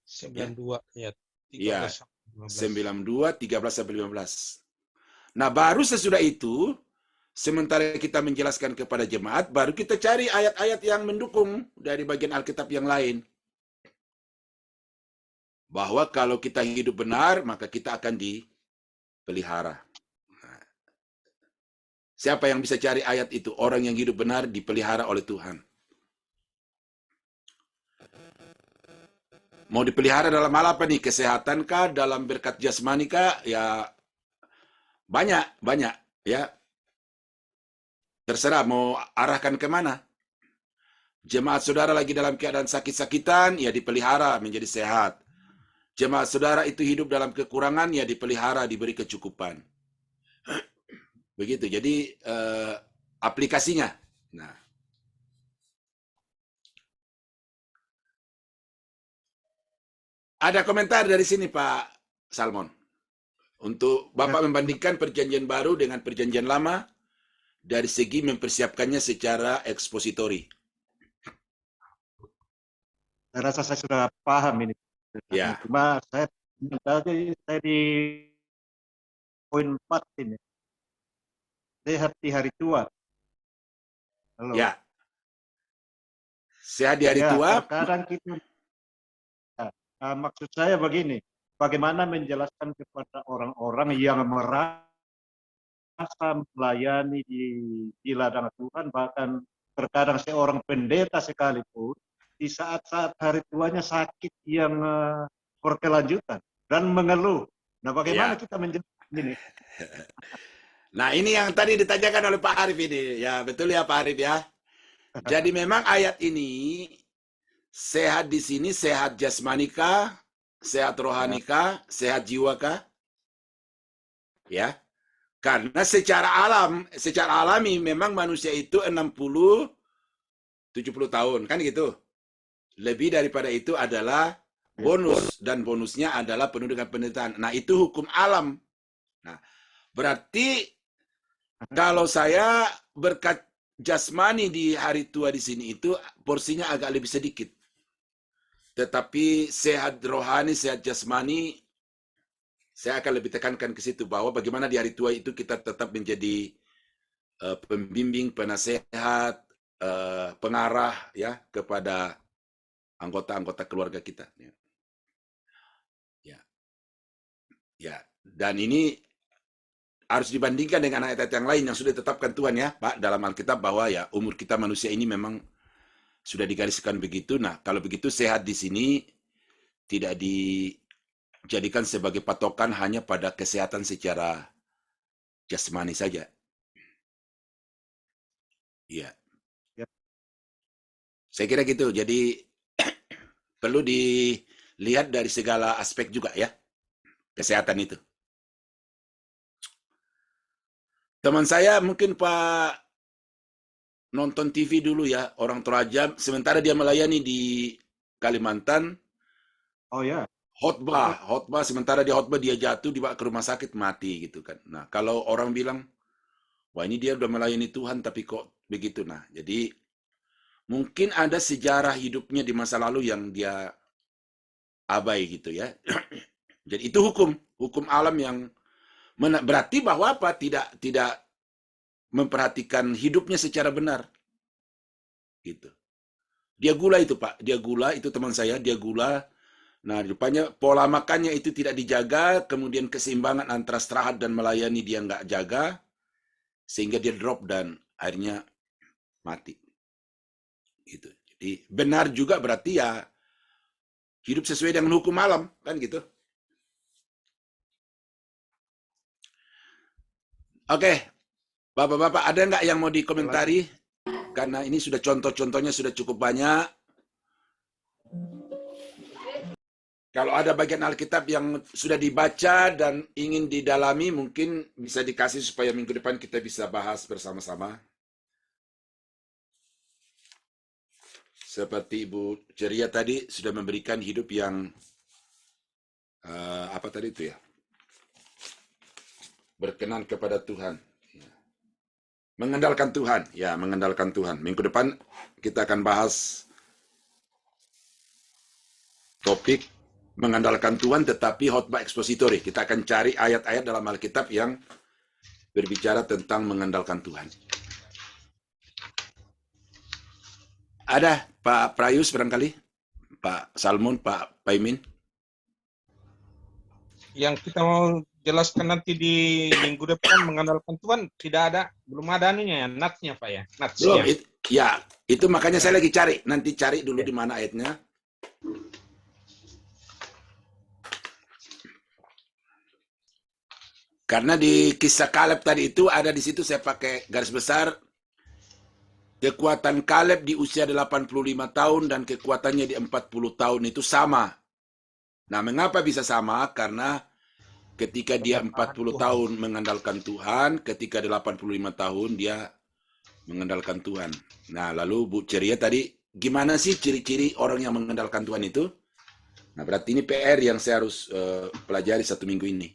92 ayat Ya, 13 sampai 92, 15. 13 sampai 15. Nah, baru sesudah itu, sementara kita menjelaskan kepada jemaat, baru kita cari ayat-ayat yang mendukung dari bagian Alkitab yang lain. Bahwa kalau kita hidup benar, maka kita akan dipelihara. Nah, siapa yang bisa cari ayat itu? Orang yang hidup benar dipelihara oleh Tuhan. Mau dipelihara dalam hal apa nih? Kesehatan kah? Dalam berkat jasmani kah? Ya, banyak, ya. Terserah mau arahkan kemana. Jemaat saudara lagi dalam keadaan sakit-sakitan, ya dipelihara menjadi sehat. Jemaat saudara itu hidup dalam kekurangan, ya dipelihara, diberi kecukupan. Begitu, jadi aplikasinya. Nah, ada komentar dari sini Pak Salmon. Untuk Bapak membandingkan perjanjian baru dengan perjanjian lama dari segi mempersiapkannya secara ekspositori. Saya rasa saya sudah paham ini. Ya. Cuma saya di poin 4 ini. Sehat di hari tua. Halo. Ya. Sehat di hari tua. Terkadang kita, maksud saya begini, bagaimana menjelaskan kepada orang-orang yang merasa melayani di ladang Tuhan, bahkan terkadang seorang pendeta sekalipun, di saat-saat hari tuanya sakit yang berkelanjutan dan mengeluh. Nah, bagaimana kita menjelaskan ini? Nah, ini yang tadi ditanyakan oleh Pak Arif ini. Ya, betul ya Pak Arif ya. Jadi memang ayat ini sehat di sini, sehat jasmanika, sehat rohanika, sehat jiwaka. Ya. Karena secara alami memang manusia itu 60 70 tahun, kan gitu. Lebih daripada itu adalah bonus, dan bonusnya adalah penuh dengan penderitaan. Nah, itu hukum alam. Nah, berarti kalau saya berkat jasmani di hari tua di sini itu porsinya agak lebih sedikit. Tetapi sehat rohani, sehat jasmani, saya akan lebih tekankan ke situ bahwa bagaimana di hari tua itu kita tetap menjadi pembimbing, penasehat, pengarah ya kepada anggota-anggota keluarga kita. Ya. Dan ini harus dibandingkan dengan ayat-ayat yang lain yang sudah ditetapkan Tuhan ya, Pak, dalam Alkitab bahwa ya umur kita manusia ini memang sudah digariskan begitu. Nah, kalau begitu sehat di sini tidak dijadikan sebagai patokan hanya pada kesehatan secara jasmani saja. Iya. Saya kira gitu. Jadi perlu dilihat dari segala aspek juga ya, kesehatan itu. Teman saya mungkin Pak nonton TV dulu ya, orang Toraja, sementara dia melayani di Kalimantan. Oh ya. Khotbah, sementara dia khotbah dia jatuh, dibawa ke rumah sakit, mati gitu kan. Nah, kalau orang bilang, wah ini dia udah melayani Tuhan tapi kok begitu. Nah, jadi mungkin ada sejarah hidupnya di masa lalu yang dia abai gitu ya. Jadi itu hukum alam yang berarti bahwa apa? Tidak memperhatikan hidupnya secara benar. Gitu. Dia gula itu, Pak. Dia gula, itu teman saya, dia gula. Nah, rupanya pola makannya itu tidak dijaga, kemudian keseimbangan antara istirahat dan melayani dia nggak jaga, sehingga dia drop dan akhirnya mati. Gitu. Jadi benar juga berarti ya hidup sesuai dengan hukum alam, kan gitu. Oke, Bapak-bapak ada nggak yang mau dikomentari? Karena ini sudah contoh-contohnya sudah cukup banyak. Kalau ada bagian Alkitab yang sudah dibaca dan ingin didalami, mungkin bisa dikasih supaya minggu depan kita bisa bahas bersama-sama. Seperti Ibu Ceria tadi sudah memberikan hidup yang apa tadi itu ya? Berkenan kepada Tuhan. Ya. Mengandalkan Tuhan. Ya, mengandalkan Tuhan. Minggu depan kita akan bahas topik mengandalkan Tuhan tetapi khotbah ekspositori. Kita akan cari ayat-ayat dalam Alkitab yang berbicara tentang mengandalkan Tuhan. Ada Pak Prayus barangkali? Pak Salmon, Pak Paimin? Yang kita mau jelaskan nanti di minggu depan mengandalkan Tuhan tidak ada, belum ada anunya ya, natsnya Pak ya, Belum, natsnya. ya itu makanya saya lagi cari. Nanti cari dulu di mana ayatnya. Karena di kisah Kaleb tadi itu ada di situ saya pakai garis besar kekuatan Kaleb di usia 85 tahun dan kekuatannya di 40 tahun itu sama. Nah, mengapa bisa sama? Karena ketika dia 40 tahun mengandalkan Tuhan, ketika 85 tahun dia mengandalkan Tuhan. Nah, lalu Bu Ceria tadi, gimana sih ciri-ciri orang yang mengandalkan Tuhan itu? Nah, berarti ini PR yang saya harus pelajari 1 minggu ini.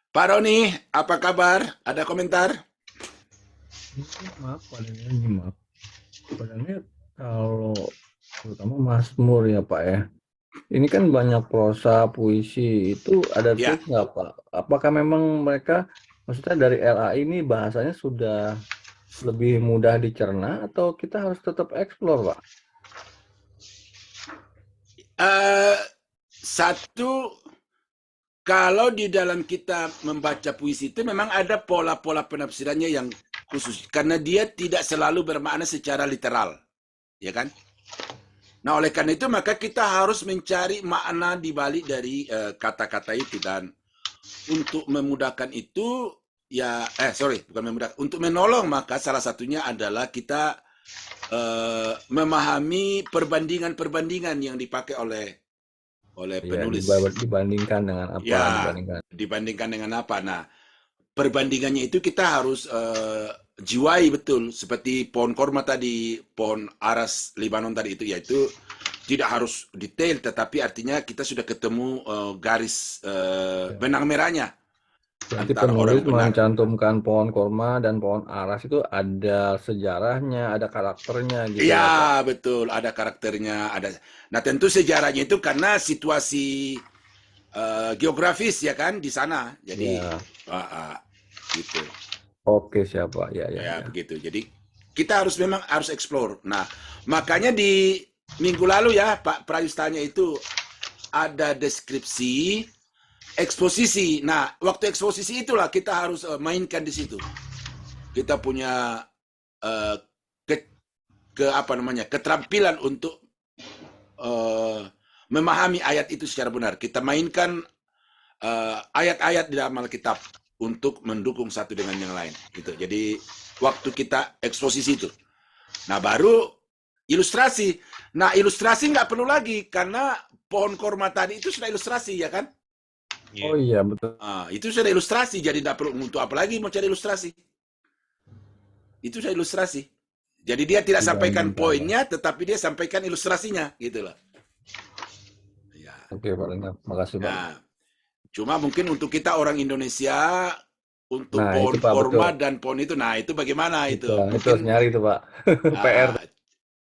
Pak Roni, apa kabar? Ada komentar? Maaf, padahal kalau terutama Mazmur ya Pak ya. Ini kan banyak prosa, puisi, itu ada tips nggak Pak? Apakah memang mereka, maksudnya dari LA ini bahasanya sudah lebih mudah dicerna atau kita harus tetap eksplor Pak? Satu, kalau di dalam kita membaca puisi itu memang ada pola-pola penafsirannya yang khusus. Karena dia tidak selalu bermakna secara literal. Ya kan? Nah, oleh karena itu maka kita harus mencari makna di balik dari kata-kata itu. Dan untuk memudahkan itu, bukan memudahkan. Untuk menolong maka salah satunya adalah kita memahami perbandingan-perbandingan yang dipakai oleh penulis. Dibandingkan dengan apa? Ya, dibandingkan dengan apa. Nah, perbandingannya itu kita harus jiwai betul. Seperti pohon korma tadi, pohon aras Libanon tadi itu, yaitu tidak harus detail, tetapi artinya kita sudah ketemu garis benang merahnya. Berarti penulis mencantumkan pohon korma dan pohon aras itu ada sejarahnya, ada karakternya gitu. Iya, betul, ada karakternya, ada. Nah, tentu sejarahnya itu karena situasi geografis ya kan di sana. Jadi gitu. Oke, siapa? Ya. Begitu. Jadi kita memang harus explore. Nah, makanya di minggu lalu ya Pak Prayus tanya itu ada deskripsi eksposisi. Nah, waktu eksposisi itulah kita harus mainkan di situ. Kita punya keterampilan untuk memahami ayat itu secara benar. Kita mainkan ayat-ayat di dalam Alkitab untuk mendukung satu dengan yang lain. Gitu. Jadi waktu kita eksposisi itu. Nah, baru ilustrasi. Nah, ilustrasi nggak perlu lagi karena pohon korma tadi itu sudah ilustrasi ya kan? Oh iya, betul. Itu sudah ilustrasi, jadi tidak perlu untuk apa lagi mau cari ilustrasi. Itu sudah ilustrasi. Jadi dia tidak sampaikan poinnya, tetapi dia sampaikan ilustrasinya, gitu loh. Ya. Oke, Pak Lena. Makasih, Pak. Nah, cuma mungkin untuk kita orang Indonesia, untuk pohon korma dan pohon itu, nah itu bagaimana itu? Itu harus nyari itu, Pak. PR.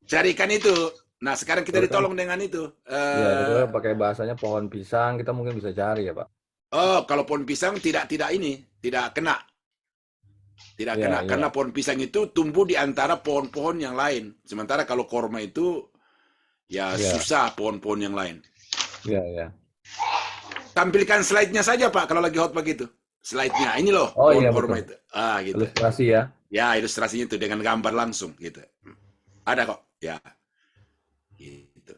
Carikan itu. Nah, sekarang kita ditolong dengan itu. Ya, pakai bahasanya pohon pisang, kita mungkin bisa cari ya, Pak. Oh, kalau pohon pisang tidak kena. Tidak kena, karena pohon pisang itu tumbuh di antara pohon-pohon yang lain. Sementara kalau korma itu, susah pohon-pohon yang lain. Iya. Tampilkan slide-nya saja, Pak, kalau lagi hot begitu. Slide-nya, ini loh, pohon korma itu. Gitu. Ilustrasi ya? Ya, ilustrasinya itu dengan gambar langsung, gitu. Ada kok, ya. Gitu.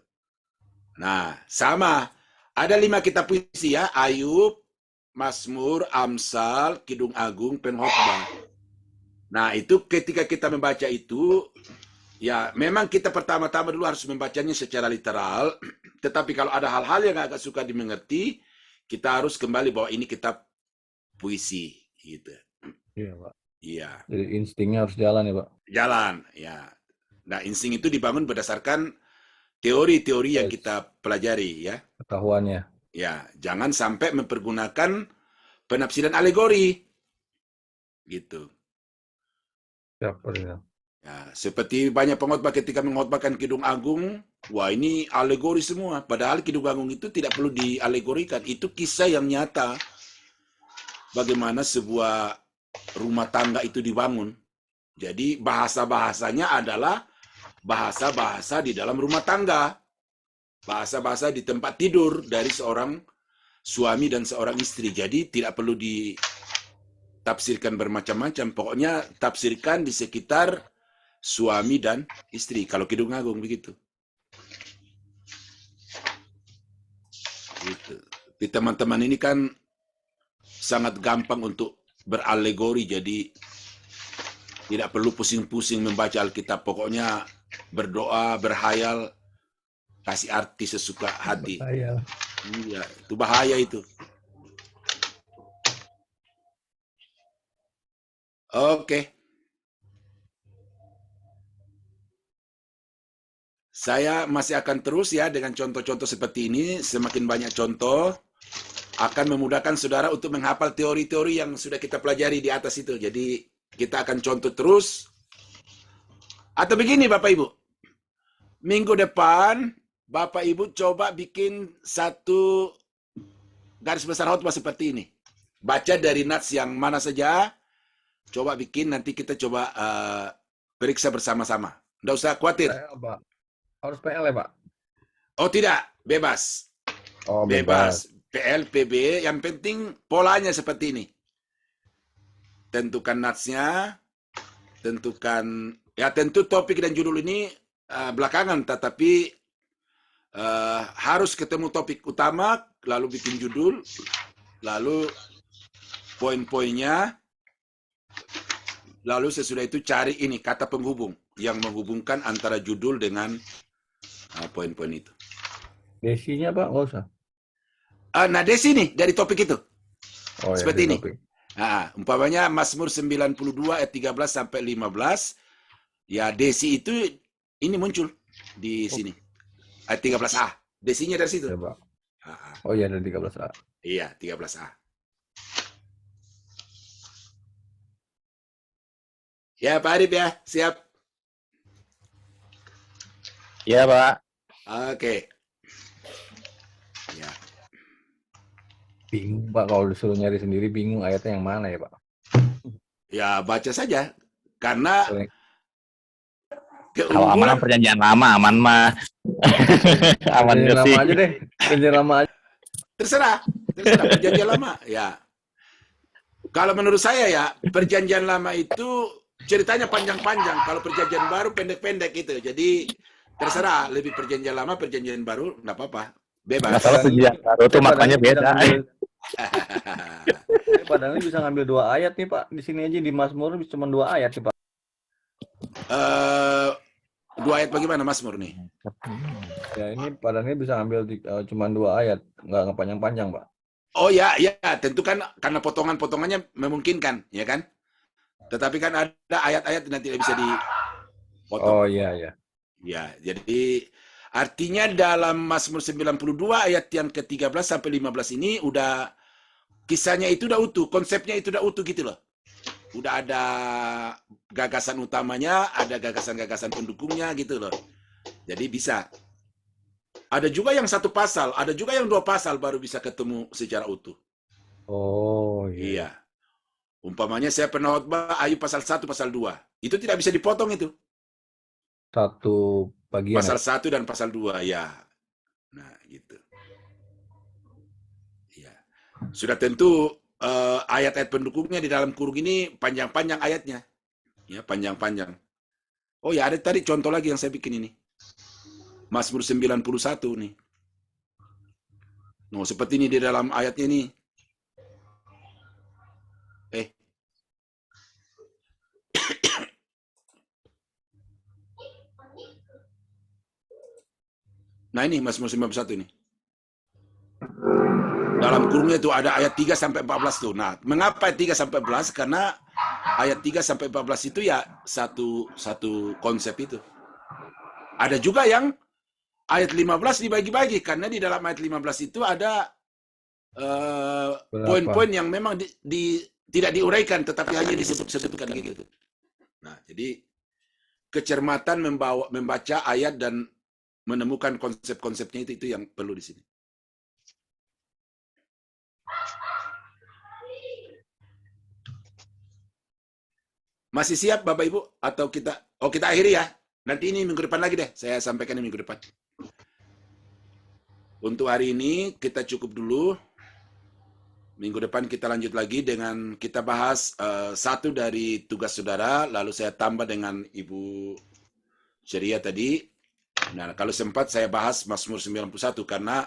Nah, sama. Ada 5 kitab puisi ya, Ayub, Mazmur, Amsal, Kidung Agung, Pengkhotbah. Nah, itu ketika kita membaca itu, ya memang kita pertama-tama dulu harus membacanya secara literal, tetapi kalau ada hal-hal yang agak suka dimengerti, kita harus kembali bahwa ini kitab puisi, gitu. Iya, Pak. Iya. Jadi instingnya harus jalan ya, Pak? Jalan, ya. Nah, insting itu dibangun berdasarkan teori-teori yang kita pelajari, ya. Pengetahuannya. Ya, jangan sampai mempergunakan penafsiran alegori, gitu. Ya. Ya, seperti banyak pengkhotbah ketika mengkhotbahkan Kidung Agung, wah ini alegori semua. Padahal Kidung Agung itu tidak perlu dialegorikan. Itu kisah yang nyata. Bagaimana sebuah rumah tangga itu dibangun. Jadi bahasa-bahasanya adalah bahasa-bahasa di dalam rumah tangga. Bahasa-bahasa di tempat tidur dari seorang suami dan seorang istri. Jadi tidak perlu ditafsirkan bermacam-macam. Pokoknya tafsirkan di sekitar suami dan istri. Kalau Kidung Agung begitu. Gitu. Di teman-teman ini kan sangat gampang untuk beralegori. Jadi tidak perlu pusing-pusing membaca Alkitab. Pokoknya berdoa, berhayal, kasih arti sesuka hati. Bahaya. Iya, itu bahaya itu. Oke. Saya masih akan terus ya dengan contoh-contoh seperti ini. Semakin banyak contoh akan memudahkan saudara untuk menghafal teori-teori yang sudah kita pelajari di atas itu. Jadi kita akan contoh terus. Atau begini Bapak Ibu. Minggu depan Bapak Ibu coba bikin satu garis besar khotbah seperti ini. Baca dari nats yang mana saja. Coba bikin, nanti kita coba periksa bersama-sama. Nggak usah khawatir. Harus PL ya, Pak? Oh tidak, bebas. Oh, bebas. PL, PB, yang penting polanya seperti ini. Tentukan natsnya, tentukan, ya tentu topik dan judul ini belakangan, tetapi harus ketemu topik utama, lalu bikin judul, lalu poin-poinnya, lalu sesudah itu cari ini kata penghubung yang menghubungkan antara judul dengan poin-poin itu. Desinya Pak, nggak usah. Nah, desi nih dari topik itu. Oh, seperti ya, ini. topik. Nah, umpamanya Mazmur 92 ayat 13 sampai 15. Ya, desi itu ini muncul di sini. Ayat 13a. Desinya dari situ. Ya, Pak. Oh iya, dari 13a. Iya, 13a. Ya, Pak Arif ya, siap. Iya, Pak. Oke. Ya. Bingung Pak, kalau disuruh nyari sendiri bingung ayatnya yang mana ya Pak? Ya, baca saja. Karena kalau aman perjanjian lama, aman mah. Aman perjanjian lama sih. aja deh. Perjanjian lama aja. Terserah perjanjian lama. Ya. Kalau menurut saya ya, perjanjian lama itu ceritanya panjang-panjang. Kalau perjanjian baru pendek-pendek gitu. Jadi terserah, lebih perjanjian lama, perjanjian baru, nggak apa-apa. Bebas. Masalah perjanjian baru itu maknanya beda. Padahal bisa ngambil 2 ayat nih Pak. Di sini aja di Mazmur cuma 2 ayat sih Pak. 2 ayat bagaimana Mazmur nih? Ya ini padahal bisa ngambil cuma 2 ayat, nggak panjang-panjang Pak. Oh ya, ya tentu kan karena potongan-potongannya memungkinkan, ya kan? Tetapi kan ada ayat-ayat yang tidak bisa dipotong. Oh iya, iya. Ya, jadi artinya dalam Mazmur 92 ayat yang ke-13 sampai 15 ini udah kisahnya itu udah utuh, konsepnya itu udah utuh gitu loh. Udah ada gagasan utamanya, ada gagasan-gagasan pendukungnya gitu loh. Jadi bisa. Ada juga yang 1 pasal, ada juga yang 2 pasal baru bisa ketemu secara utuh. Oh iya. Iya. Umpamanya saya pernah khotbah Ayub pasal 1, pasal 2. Itu tidak bisa dipotong itu. 1 bagian. Pasal 1 dan pasal 2, ya. Nah, gitu. Ya. Sudah tentu ayat-ayat pendukungnya di dalam kurung ini panjang-panjang ayatnya. Ya, panjang-panjang. Oh ya, ada tadi contoh lagi yang saya bikin ini. Mazmur 91 nih. Nah, seperti ini di dalam ayatnya nih. Nah ini Mazmur 91 ini. Dalam kurungnya itu ada ayat 3 sampai 14 tuh. Nah, mengapa ayat 3 sampai 14? Karena ayat 3 sampai 14 itu ya satu konsep itu. Ada juga yang ayat 15 dibagi-bagi, karena di dalam ayat 15 itu ada poin-poin yang memang tidak diuraikan, tetapi hanya disebut-sebutkan gitu. Nah, jadi kecermatan membaca ayat dan menemukan konsep-konsepnya itu yang perlu di sini. Masih siap Bapak Ibu? Atau kita akhiri ya? Nanti ini minggu depan lagi deh. Saya sampaikan minggu depan. Untuk hari ini kita cukup dulu. Minggu depan kita lanjut lagi dengan kita bahas satu dari tugas saudara. Lalu saya tambah dengan Ibu Ceria tadi. Nah, kalau sempat saya bahas Mazmur 91 karena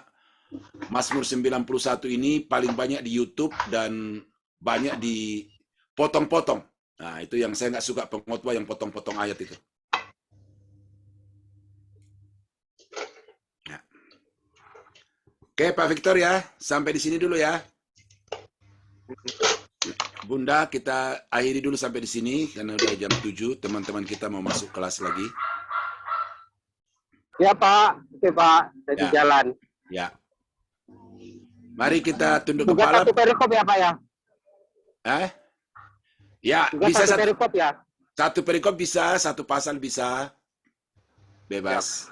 Mazmur 91 ini paling banyak di YouTube dan banyak dipotong-potong. Nah, itu yang saya nggak suka, pengkhotbah yang potong-potong ayat itu. Ya. Oke, Pak Victor ya, sampai di sini dulu ya. Bunda, kita akhiri dulu sampai di sini, karena udah jam 7, teman-teman kita mau masuk kelas lagi. Ya Pak, oke Pak, dari jalan. Ya. Mari kita tunduk Juga kepala. satu perikop ya Pak ya? Ya, juga bisa satu perikop ya? Satu perikop bisa, satu pasal bisa. Bebas.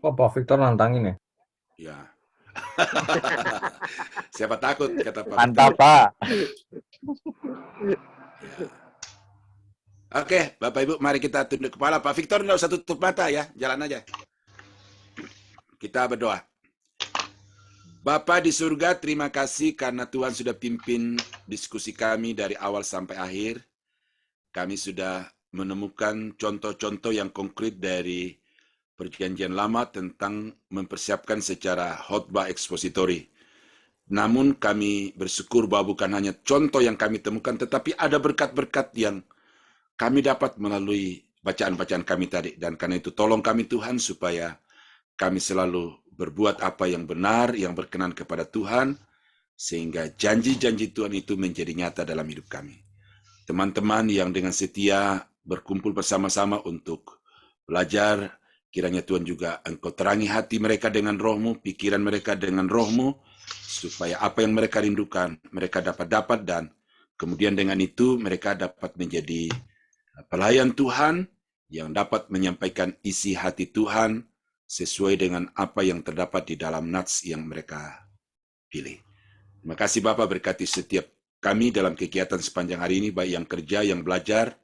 Oh, Pak Victor nantangin ya? Ya. Siapa takut, kata Pak. Mantap, Pak. Ya. Oke, Bapak Ibu, mari kita tunduk kepala. Pak Victor nggak usah tutup mata ya, jalan aja. Kita berdoa. Bapa di surga, terima kasih karena Tuhan sudah pimpin diskusi kami dari awal sampai akhir. Kami sudah menemukan contoh-contoh yang konkret dari Perjanjian Lama tentang mempersiapkan secara khotbah ekspositori. Namun kami bersyukur bahwa bukan hanya contoh yang kami temukan, tetapi ada berkat-berkat yang kami dapat melalui bacaan-bacaan kami tadi. Dan karena itu tolong kami Tuhan supaya kami selalu berbuat apa yang benar, yang berkenan kepada Tuhan, sehingga janji-janji Tuhan itu menjadi nyata dalam hidup kami. Teman-teman yang dengan setia berkumpul bersama-sama untuk belajar, kiranya Tuhan juga Engkau terangi hati mereka dengan roh-Mu, pikiran mereka dengan roh-Mu, supaya apa yang mereka rindukan, mereka dapat dan kemudian dengan itu mereka dapat menjadi pelayan Tuhan yang dapat menyampaikan isi hati Tuhan sesuai dengan apa yang terdapat di dalam nats yang mereka pilih. Terima kasih Bapak, berkati setiap kami dalam kegiatan sepanjang hari ini, baik yang kerja, yang belajar,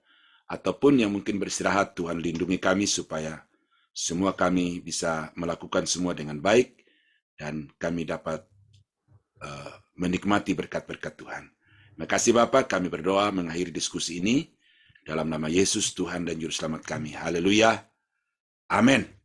ataupun yang mungkin beristirahat. Tuhan lindungi kami supaya semua kami bisa melakukan semua dengan baik, dan kami dapat menikmati berkat-berkat Tuhan. Terima kasih Bapak, kami berdoa mengakhiri diskusi ini, dalam nama Yesus Tuhan dan Juru Selamat kami. Haleluya. Amin.